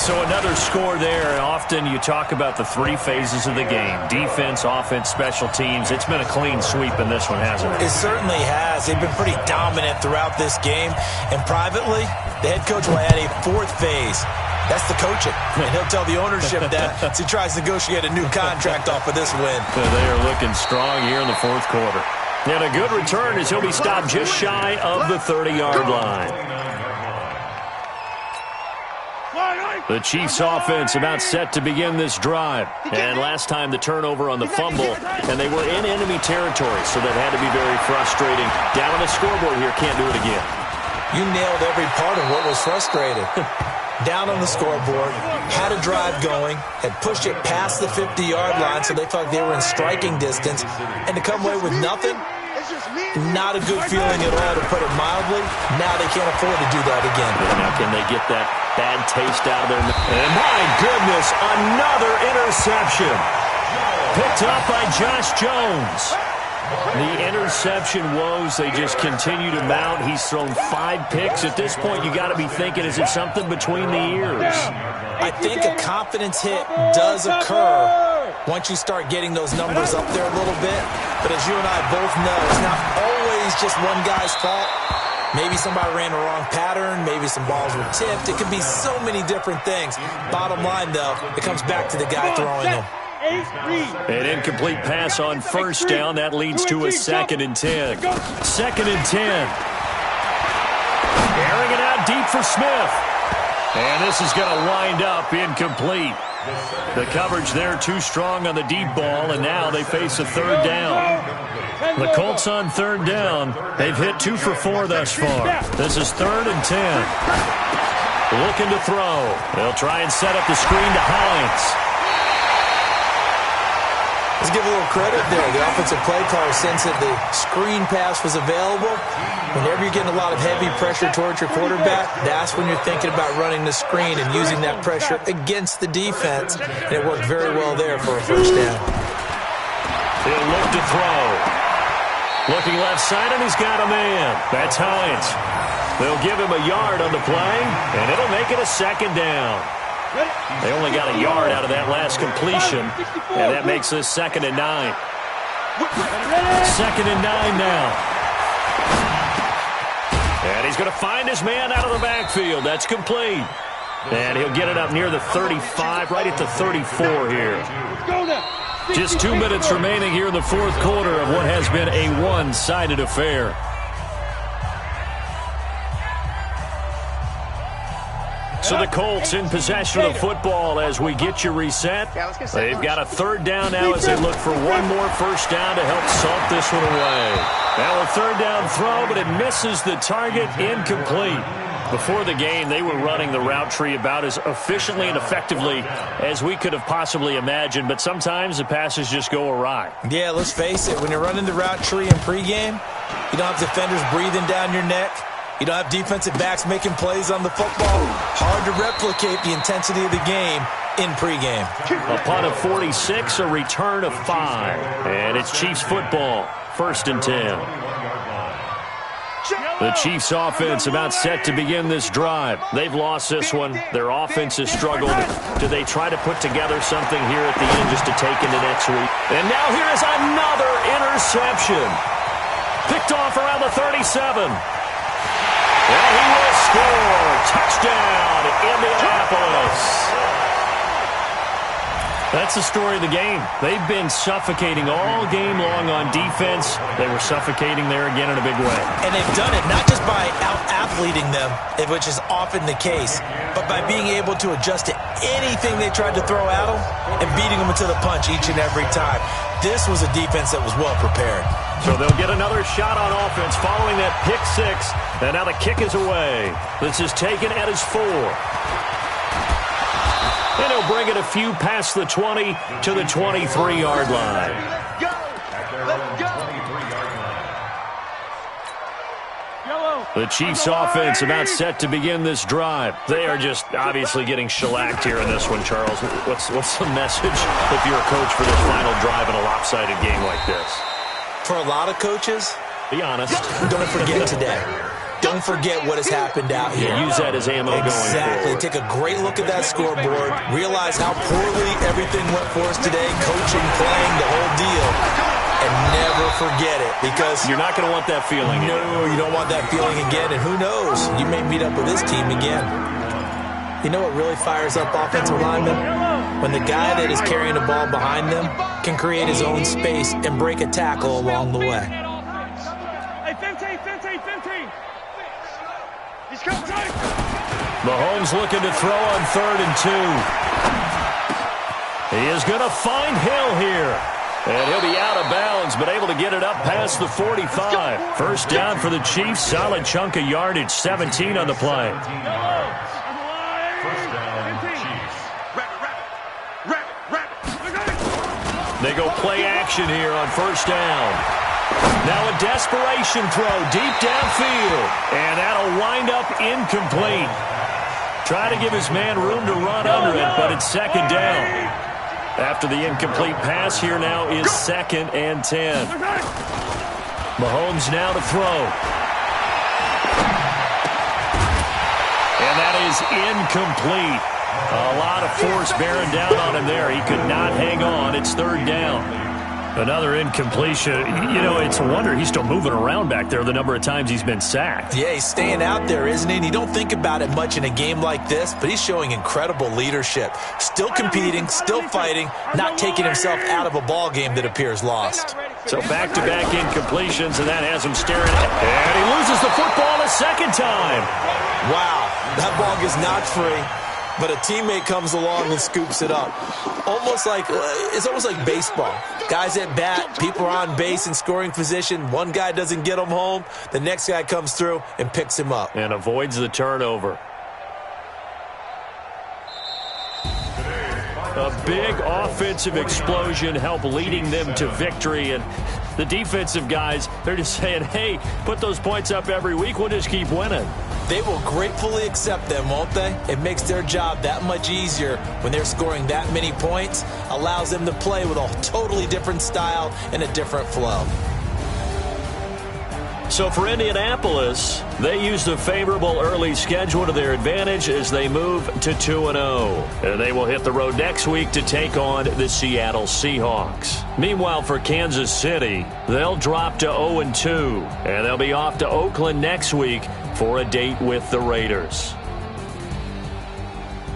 So another score there. Often you talk about the 3 phases of the game. Defense, offense, special teams. It's been a clean sweep in this one, hasn't it? It certainly has. They've been pretty dominant throughout this game. And privately, the head coach will add a 4th phase. That's the coaching. And he'll tell the ownership that as he tries to negotiate a new contract off of this win. They are looking strong here in the 4th quarter. And a good return as he'll be stopped just shy of the 30-yard line. The Chiefs offense about set to begin this drive. And last time the turnover on the fumble, and they were in enemy territory, so that had to be very frustrating. Down on the scoreboard here, can't do it again. You nailed every part of what was frustrating. Down on the scoreboard, had a drive going, had pushed it past the 50-yard line, so they thought they were in striking distance, and to come away with nothing, not a good feeling at all, to put it mildly. Now they can't afford to do that again. Yeah, now can they get that bad taste out of their... And my goodness, another interception. Picked up by Josh Jones. The interception woes, they just continue to mount. He's thrown 5 picks. At this point, you got to be thinking, is it something between the ears? I think a confidence hit does occur once you start getting those numbers up there a little bit. But as you and I both know, it's not always just one guy's fault. Maybe somebody ran the wrong pattern. Maybe some balls were tipped. It could be so many different things. Bottom line, though, it comes back to the guy throwing them. An incomplete pass on first down. That leads to a 2nd and 10. 2nd and 10. Airing it out deep for Smith. And this is going to wind up incomplete. The coverage there too strong on the deep ball, and now they face a 3rd down. The Colts on 3rd down. They've hit 2 for 4 thus far. This is 3rd and 10. Looking to throw. They'll try and set up the screen to Hines. Let's give a little credit there. The offensive play caller sensed that the screen pass was available. Whenever you're getting a lot of heavy pressure towards your quarterback, that's when you're thinking about running the screen and using that pressure against the defense. And it worked very well there for a first down. He'll look to throw. Looking left side, and he's got a man. That's Hines. They'll give him a yard on the play, and it'll make it a 2nd down. They only got a yard out of that last completion, and that makes this 2nd and 9. 2nd and 9 now. And he's going to find his man out of the backfield. That's complete. And he'll get it up near the 35, right at the 34 here. Just 2 minutes remaining here in the 4th quarter of what has been a one-sided affair. So the Colts in possession of the football as we get you reset. They've got a 3rd down now as they look for one more first down to help salt this one away. Now a 3rd down throw, but it misses the target, incomplete. Before the game, they were running the route tree about as efficiently and effectively as we could have possibly imagined, but sometimes the passes just go awry. Yeah, let's face it. When you're running the route tree in pregame, you don't have defenders breathing down your neck. You don't have defensive backs making plays on the football. Hard to replicate the intensity of the game in pregame. A punt of 46, a return of 5. And it's Chiefs football, 1st and 10. The Chiefs offense about set to begin this drive. They've lost this one. Their offense has struggled. Do they try to put together something here at the end just to take into next week? And now here is another interception. Picked off around the 37. And he will score. Touchdown, Indianapolis. That's the story of the game. They've been suffocating all game long on defense. They were suffocating there again in a big way. And they've done it not just by out-athleting them, which is often the case, but by being able to adjust to anything they tried to throw at them and beating them to the punch each and every time. This was a defense that was well prepared. So they'll get another shot on offense following that pick six. And now the kick is away. This is taken at his 4. And he'll bring it a few past the 20 to the 23-yard line. Go! Let's go! The Chiefs offense about set to begin this drive. They are just obviously getting shellacked here in this one, Charles. What's the message if you're a coach for this final drive in a lopsided game like this? For a lot of coaches, be honest. Don't forget today. Don't forget what has happened out here. Yeah, use that as ammo going forward. Exactly. Take a great look at that scoreboard. Realize how poorly everything went for us today. Coaching, playing, the whole deal. And never forget it, because you're not going to want that feeling again. No, you don't want that feeling again. And who knows? You may meet up with this team again. You know what really fires up offensive linemen? When the guy that is carrying the ball behind them can create his own space and break a tackle along the way. Mahomes looking to throw on 3rd and 2. He is going to find Hill here. And he'll be out of bounds, but able to get it up past the 45. First down for the Chiefs. Solid chunk of yardage. 17 on the play. First down, Chiefs. They go play action here on first down. Now a desperation throw deep downfield. And that'll wind up incomplete. Try to give his man room to run under it, but it's second down. After the incomplete pass, here now is 2nd and 10. Mahomes now to throw. And that is incomplete. A lot of force bearing down on him there. He could not hang on. It's 3rd down. Another incompletion. You know, it's a wonder he's still moving around back there the number of times he's been sacked. Yeah, he's staying out there, isn't he? And you don't think about it much in a game like this, but he's showing incredible leadership. Still competing, still fighting, not taking himself out of a ball game that appears lost. So back-to-back incompletions, and that has him staring at it. And he loses the football a second time. Wow, that ball gets knocked free, but a teammate comes along and scoops it up. It's almost like baseball. Guys at bat, people are on base in scoring position. One guy doesn't get him home. The next guy comes through and picks him up. And avoids the turnover. A big offensive explosion helped leading them to victory. And the defensive guys, they're just saying, hey, put those points up every week. We'll just keep winning. They will gratefully accept them, won't they? It makes their job that much easier when they're scoring that many points. Allows them to play with a totally different style and a different flow. So for Indianapolis, they used a favorable early schedule to their advantage as they move to 2-0. And they will hit the road next week to take on the Seattle Seahawks. Meanwhile, for Kansas City, they'll drop to 0-2. And they'll be off to Oakland next week for a date with the Raiders.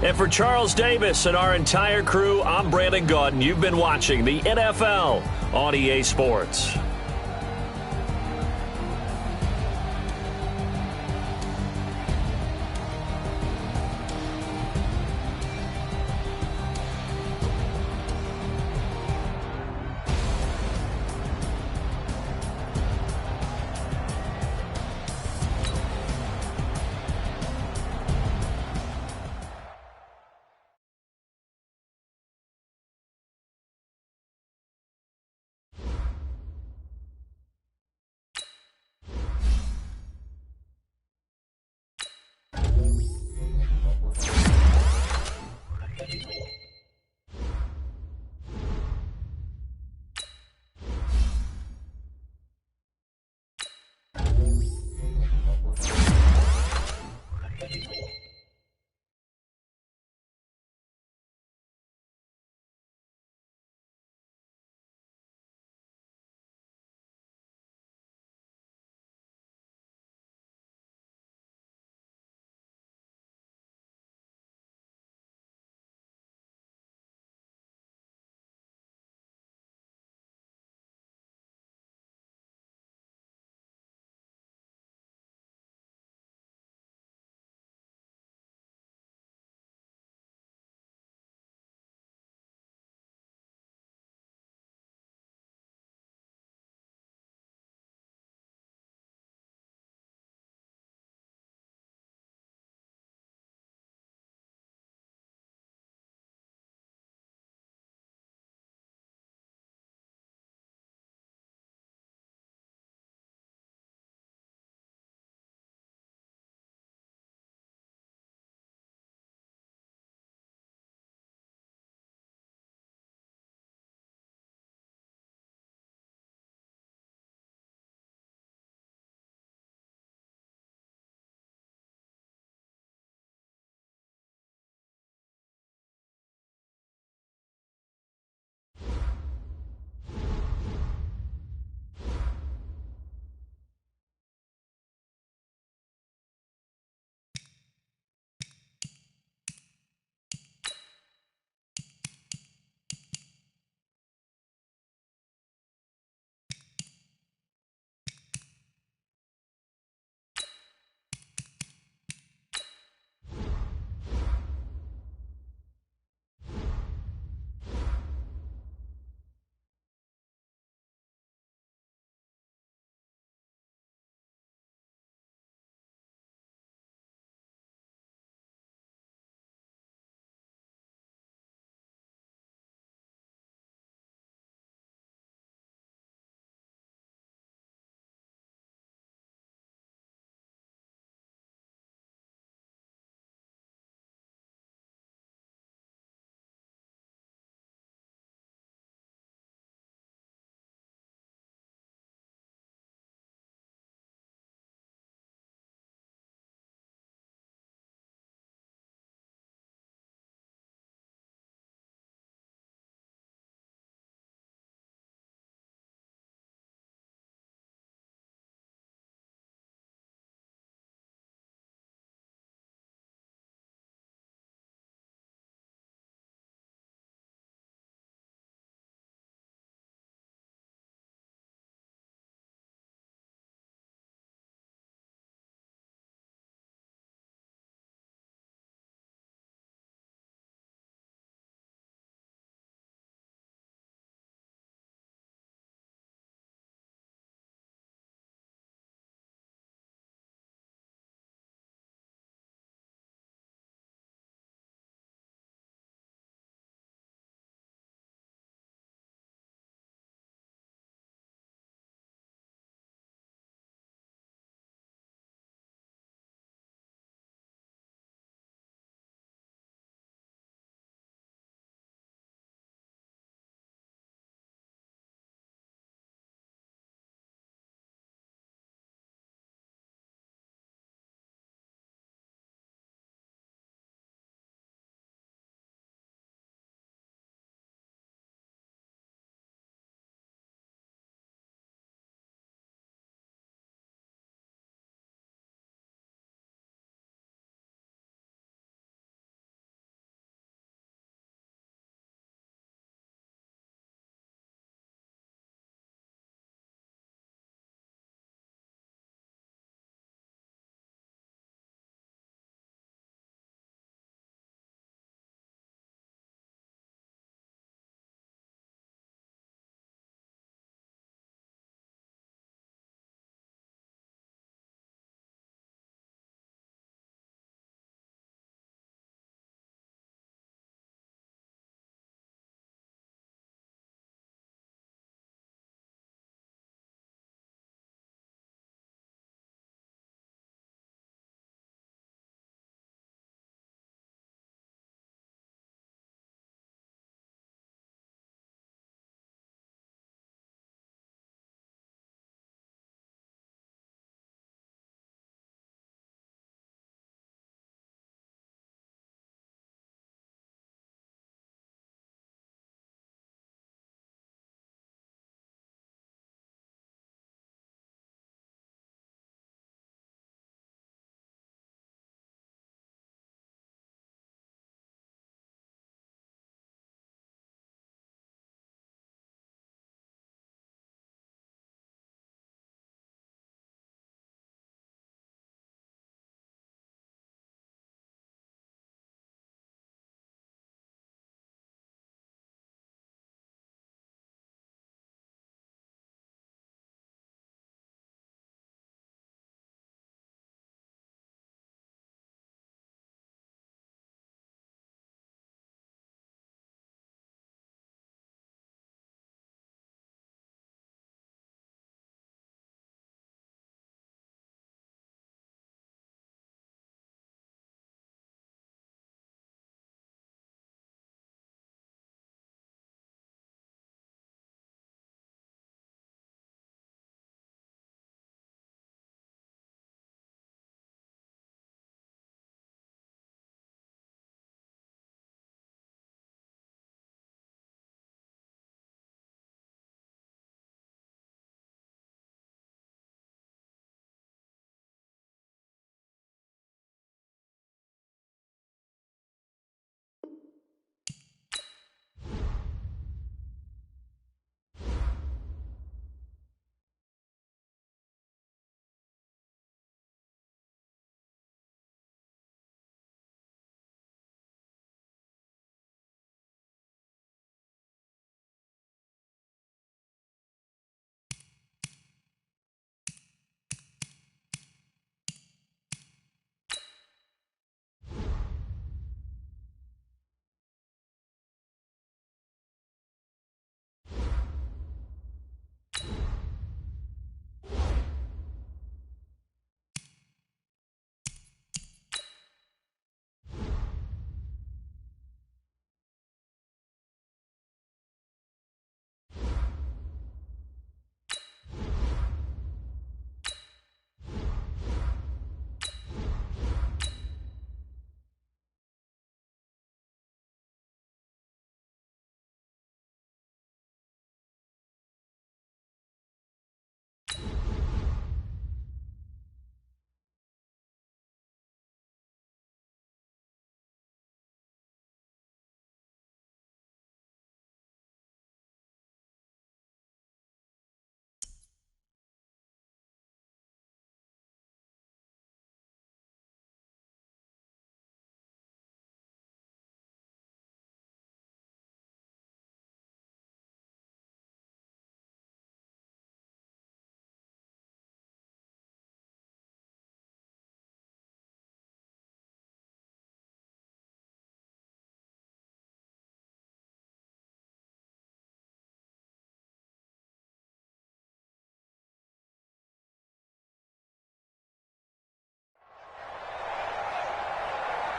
And for Charles Davis and our entire crew, I'm Brandon Gaudin. You've been watching the NFL on EA Sports.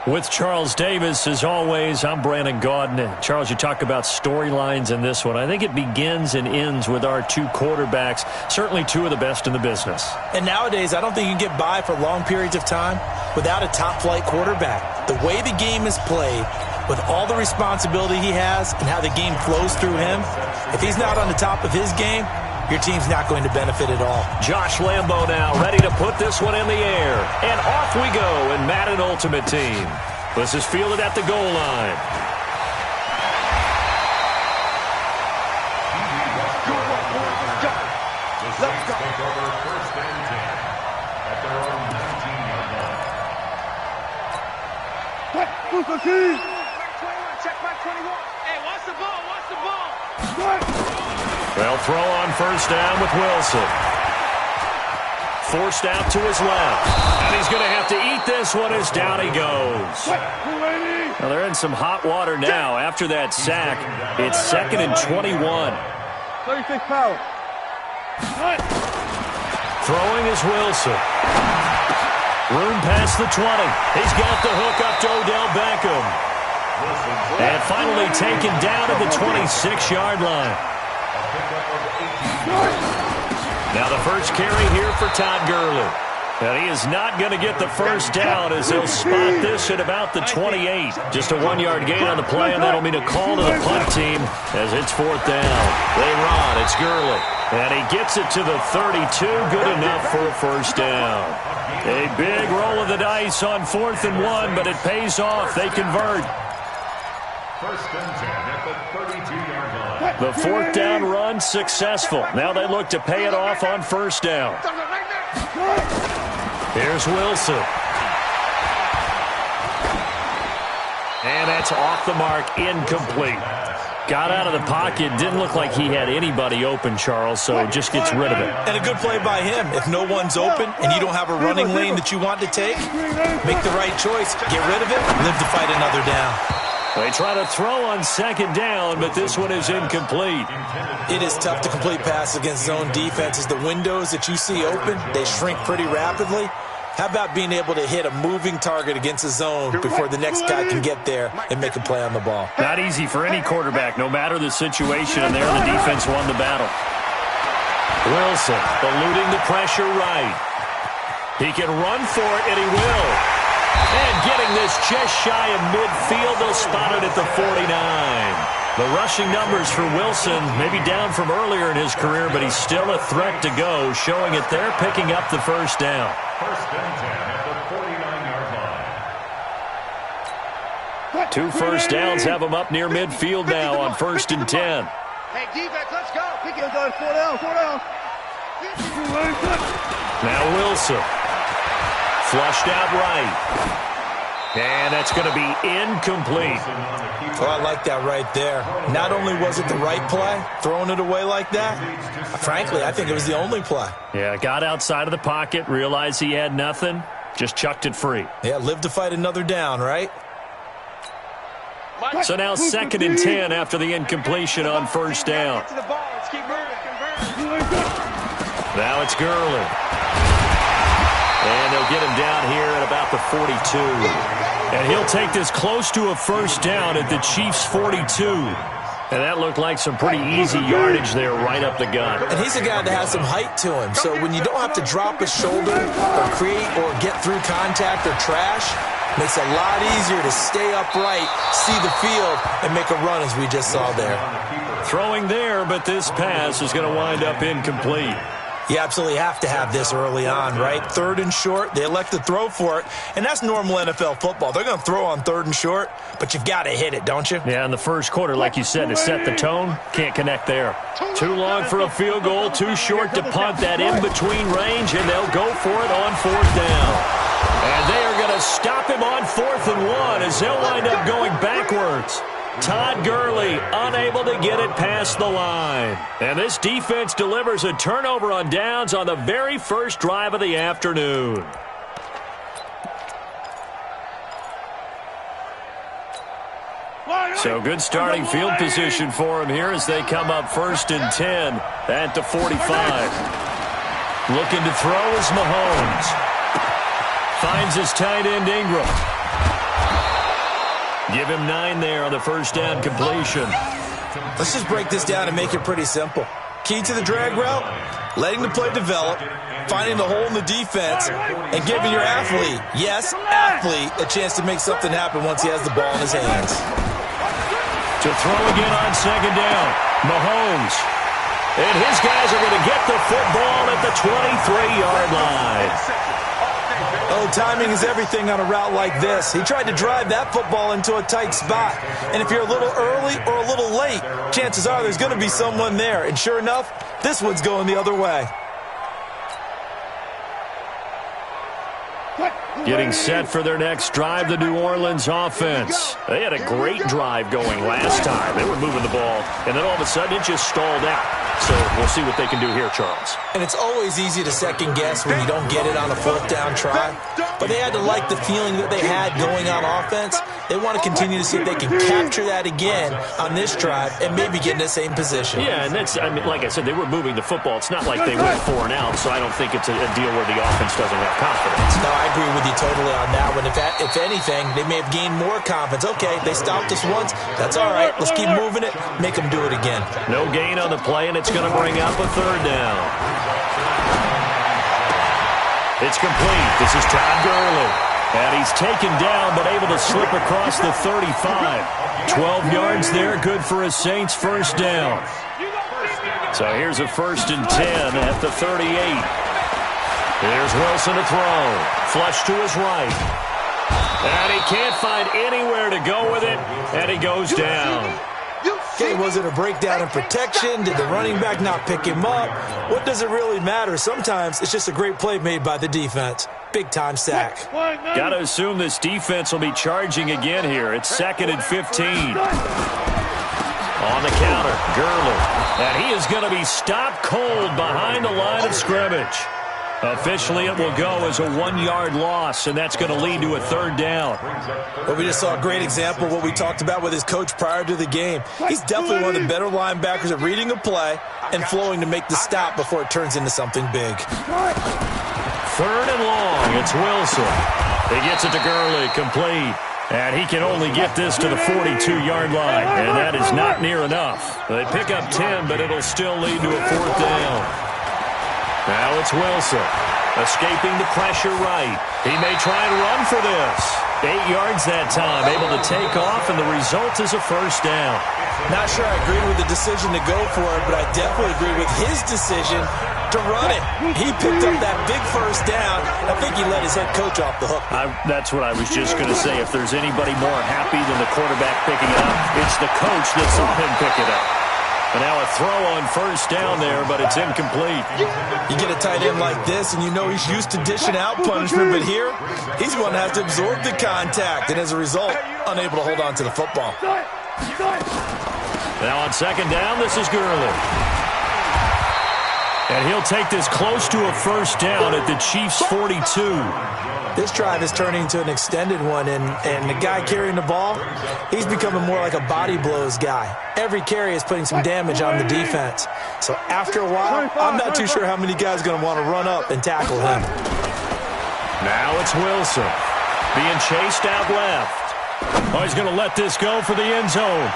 With Charles Davis, as always, I'm Brandon Gaudin. Charles, you talk about storylines in this one. I think it begins and ends with our two quarterbacks, certainly two of the best in the business. And nowadays, I don't think you can get by for long periods of time without a top-flight quarterback. The way the game is played, with all the responsibility he has and how the game flows through him, if he's not on the top of his game, your team's not going to benefit at all. Josh Lambo now ready to put this one in the air. And off we go in Madden Ultimate Team. This is fielded at the goal line. Let's go. Take over first and 10 at their own 19-yard line. Check my 21. Hey, watch the ball. Watch the ball. They'll throw on first down with Wilson. Forced out to his left. And he's going to have to eat this one as down he goes. Well, they're in some hot water now after that sack. It's 2nd and 21. 36 power. Throwing is Wilson. Room past the 20. He's got the hook up to Odell Beckham. And finally taken down at the 26-yard line. Now the first carry here for Todd Gurley. And he is not going to get the first down as he'll spot this at about the 28. Just a 1-yard gain on the play, and that'll mean a call to the punt team as it's 4th down. They run. It's Gurley. And he gets it to the 32. Good enough for a first down. A big roll of the dice on 4th and 1, but it pays off. They convert. First and 10 at the 32-yard line. The 4th down run successful. Now they look to pay it off on first down. Here's Wilson. And that's off the mark, incomplete. Got out of the pocket, didn't look like he had anybody open, Charles, so just gets rid of it. And a good play by him. If no one's open and you don't have a running lane that you want to take, make the right choice. Get rid of it, live to fight another down. They try to throw on 2nd down, but this one is incomplete. It is tough to complete passes against zone defenses. The windows that you see open, they shrink pretty rapidly. How about being able to hit a moving target against a zone before the next guy can get there and make a play on the ball? Not easy for any quarterback, no matter the situation, and there the defense won the battle. Wilson eluding the pressure right. He can run for it, and he will. And getting this just shy of midfield, they'll spot it at the 49. The rushing numbers for Wilson may be down from earlier in his career, but he's still a threat to go, showing it there, picking up the first down. First and 10 at the 49-yard line. 2 first downs have him up near midfield now on 1st and 10. Hey, defense, let's go. Pick it. 4 down. Now Wilson. Flushed out right. And that's going to be incomplete. Oh, I like that right there. Not only was it the right play, throwing it away like that, frankly, I think it was the only play. Yeah, got outside of the pocket, realized he had nothing, just chucked it free. Yeah, live to fight another down, right? So now 2nd and 10 after the incompletion on first down. Now it's Gurley. And they'll get him down here at about the 42. And he'll take this close to a first down at the Chiefs' 42. And that looked like some pretty easy yardage there right up the gut. And he's a guy that has some height to him. So when you don't have to drop a shoulder or create or get through contact or trash, makes it a lot easier to stay upright, see the field, and make a run as we just saw there. Throwing there, but this pass is going to wind up incomplete. You absolutely have to have this early on, right? 3rd and short, they elect to throw for it, and that's normal NFL football. They're going to throw on 3rd and short, but you've got to hit it, don't you? Yeah, in the first quarter, like you said, to set the tone, can't connect there. Too long for a field goal, too short to punt that in-between range, and they'll go for it on 4th down. And they are going to stop him on 4th and 1 as they'll wind up going backwards. Todd Gurley unable to get it past the line. And this defense delivers a turnover on downs on the very first drive of the afternoon. So good starting field position for him here as they come up 1st and 10 at the 45. Looking to throw is Mahomes. Finds his tight end Ingram. Give him 9 there on the first down completion. Let's just break this down and make it pretty simple. Key to the drag route, letting the play develop, finding the hole in the defense, and giving your athlete, yes, athlete, a chance to make something happen once he has the ball in his hands. To throw again on second down, Mahomes. And his guys are going to get the football at the 23-yard line. Oh, timing is everything on a route like this. He tried to drive that football into a tight spot. And if you're a little early or a little late, chances are there's going to be someone there. And sure enough, this one's going the other way. Getting set for their next drive, the New Orleans offense. They had a great drive going last time. They were moving the ball, and then all of a sudden it just stalled out. So we'll see what they can do here, Charles. And it's always easy to second guess when you don't get it on a fourth down try. But they had to like the feeling that they had going on offense. They want to continue to see if they can capture that again on this drive and maybe get in the same position. Yeah, and that's, I mean, like I said, they were moving the football. It's not like they went 4 and out, so I don't think it's a deal where the offense doesn't have confidence. No, I agree with you totally on that one. If anything, they may have gained more confidence. Okay, they stopped us once. That's all right. Let's keep moving it. Make them do it again. No gain on the play, and it's going to bring up a third down. It's complete. This is Todd Gurley. And he's taken down, but able to slip across the 35. 12 yards there, good for a Saints first down. So here's a 1st and 10 at the 38. Here's Wilson to throw. Flush to his right. And he can't find anywhere to go with it, and he goes down. Okay, was it a breakdown in protection? Did the running back not pick him up? What does it really matter? Sometimes it's just a great play made by the defense. Big-time sack. Got to assume this defense will be charging again here. It's 2nd and 15. On the counter, Gurley. And he is going to be stopped cold behind the line of scrimmage. Officially, it will go as a 1-yard loss, and that's going to lead to a third down. Well, we just saw a great example of what we talked about with his coach prior to the game. He's definitely one of the better linebackers at reading a play and flowing to make the stop before it turns into something big. 3rd and long, it's Wilson. He gets it to Gurley, complete. And he can only get this to the 42-yard line, and that is not near enough. They pick up 10, but it'll still lead to a 4th down. Now it's Wilson, escaping the pressure right. He may try and run for this. 8 yards that time, able to take off, and the result is a first down. Not sure I agree with the decision to go for it, but I definitely agree with his decision to run it. He picked up that big first down. I think he let his head coach off the hook. That's what I was just going to say. If there's anybody more happy than the quarterback picking it up, it's the coach that saw him pick it up. And now a throw on first down there, but it's incomplete. You get a tight end like this, and you know he's used to dishing out punishment, but here, he's going to have to absorb the contact, and as a result, unable to hold on to the football. Now on second down, this is Gurley. And he'll take this close to a first down at the Chiefs' 42. This drive is turning into an extended one, and the guy carrying the ball, he's becoming more like a body blows guy. Every carry is putting some damage on the defense. So after a while, I'm not too sure how many guys are going to want to run up and tackle him. Now it's Wilson being chased out left. Oh, he's going to let this go for the end zone.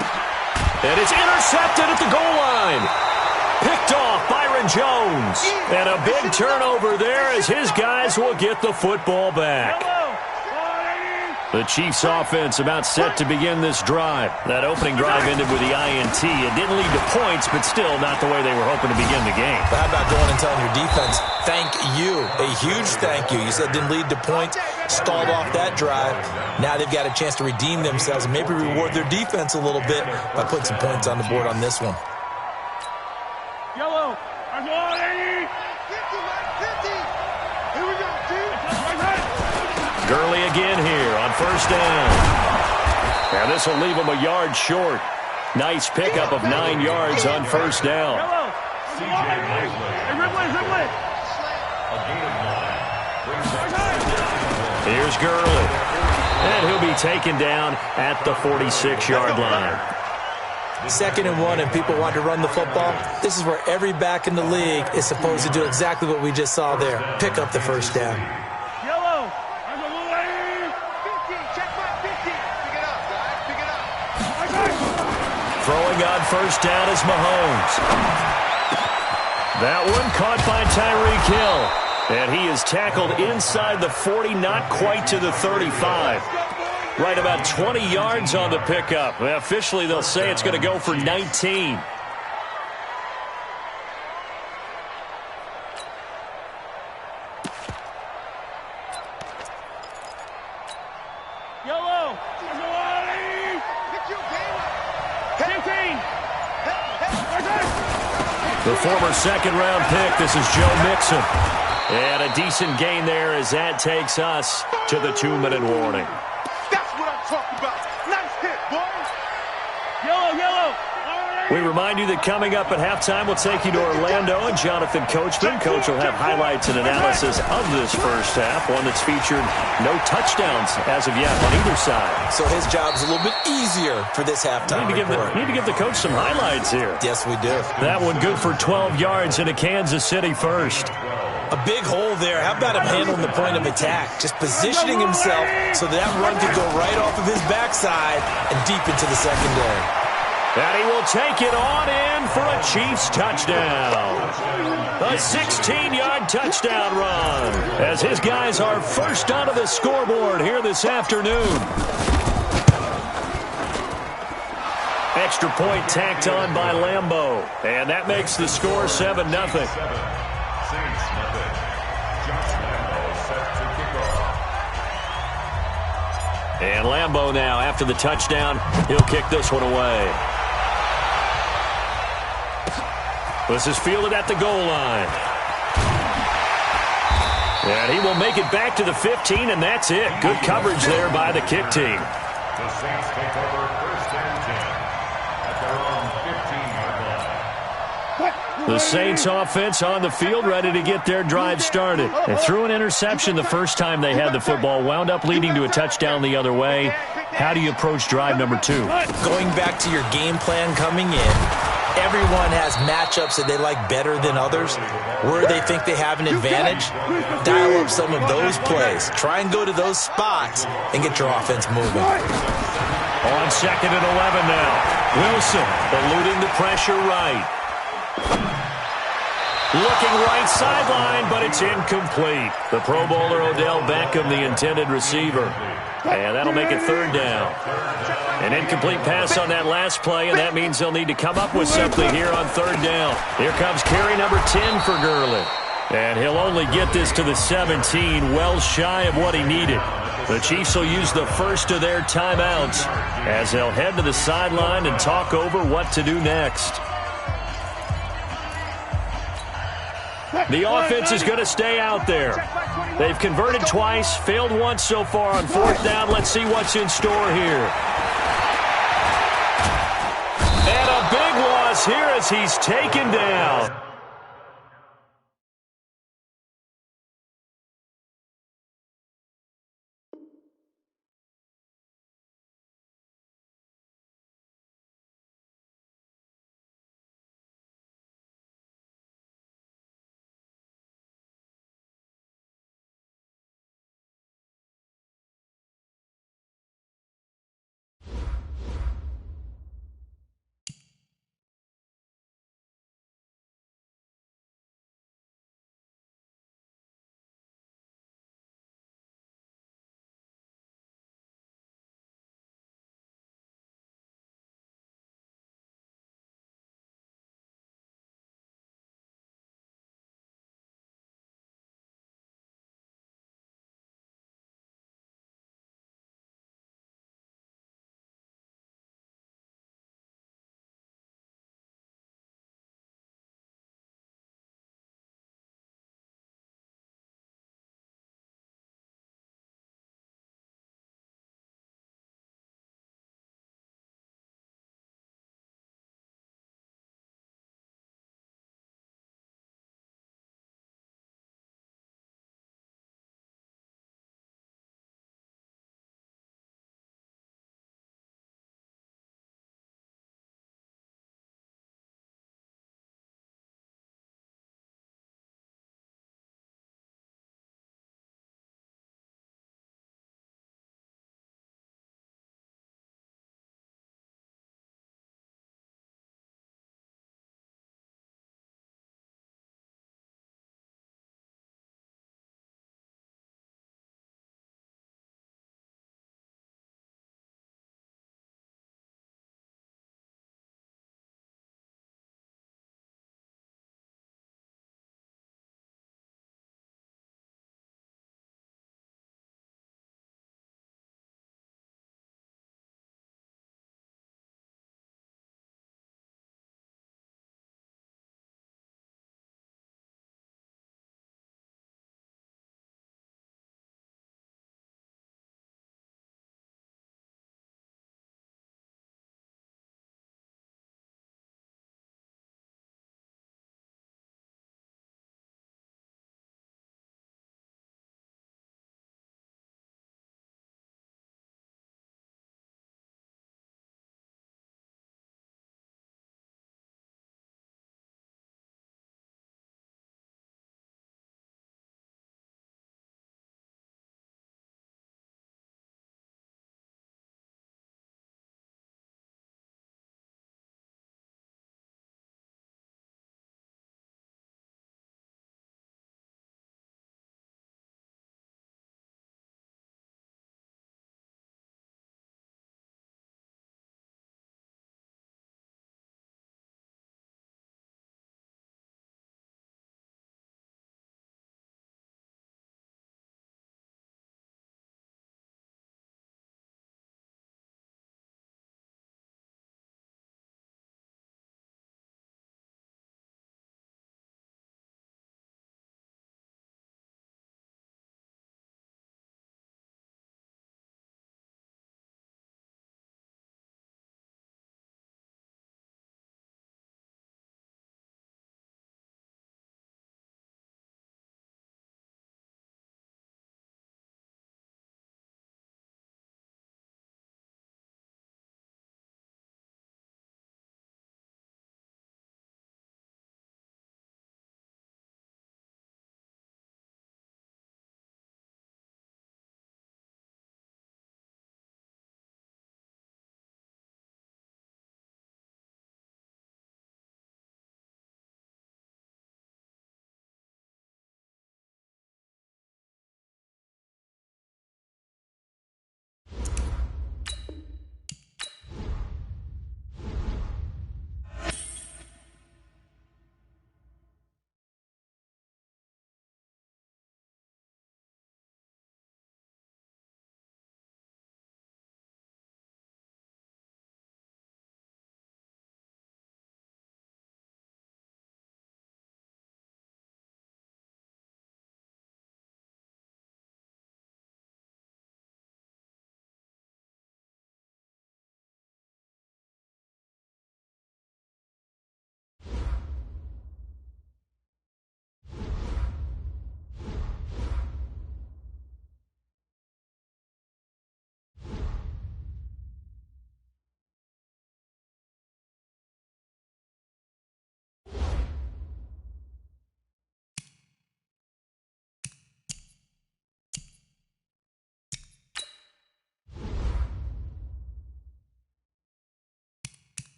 And it's intercepted at the goal line. Picked off Byron Jones. And a big turnover there as his guys will get the football back. The Chiefs offense about set to begin this drive. That opening drive ended with the INT. It didn't lead to points, but still not the way they were hoping to begin the game. But how about going and telling your defense, thank you, a huge thank you. You said didn't lead to points, stalled off that drive. Now they've got a chance to redeem themselves and maybe reward their defense a little bit by putting some points on the board on this one. Yellow. Gurley again here on first down. Now this will leave him a yard short. Nice pickup of 9 yards on first down. Here's Gurley. And he'll be taken down at the 46-yard line. 2nd and 1, and people want to run the football. This is where every back in the league is supposed to do exactly what we just saw there. Pick up the first down. throwing on first down is Mahomes. That one caught by Tyreek Hill. And he is tackled inside the 40, not quite to the 35. Right about 20 yards on the pickup. Officially, they'll say it's going to go for 19. Yellow. The former second-round pick, this is Joe Mixon. And a decent gain there as that takes us to the 2-minute warning. That's what I'm talking about. Nice hit, boys. Yellow. We remind you that coming up at halftime, we'll take you to Orlando and Jonathan Coachman. Coach will have highlights and analysis of this first half, one that's featured no touchdowns as of yet on either side. So his job's a little bit easier for this halftime report. Need to give the coach some highlights here. Yes, we do. That one good for 12 yards into Kansas City first. A big hole there. How about him handling the point of attack? Just positioning himself so that run could go right off of his backside and deep into the secondary. And he will take it on in for a Chiefs touchdown. A 16-yard touchdown run as his guys are first onto the scoreboard here this afternoon. Extra point tacked on by Lambeau. And that makes the score 7-0. And Lambeau now, after the touchdown, he'll kick this one away. This is fielded at the goal line. And he will make it back to the 15, and that's it. Good coverage there by the kick team. The Saints take over first and 10 at their own 15-yard line. The Saints offense on the field, ready to get their drive started. They threw an interception the first time they had the football, wound up leading to a touchdown the other way. How do you approach drive number 2? Going back to your game plan coming in, everyone has matchups that they like better than others. Where they think they have an advantage, dial up some of those plays. Try and go to those spots and get your offense moving. On second and 11 now. Wilson eluding the pressure right. Looking right sideline, but it's incomplete. The Pro Bowler Odell Beckham, the intended receiver. And that'll make it third down. An incomplete pass on that last play, and that means they'll need to come up with something here on third down. Here comes carry number 10 for Gurley. And he'll only get this to the 17, well shy of what he needed. The Chiefs will use the first of their timeouts as they'll head to the sideline and talk over what to do next. The offense is going to stay out there. They've converted twice, failed once so far on fourth down. Let's see what's in store here. And a big loss here as he's taken down.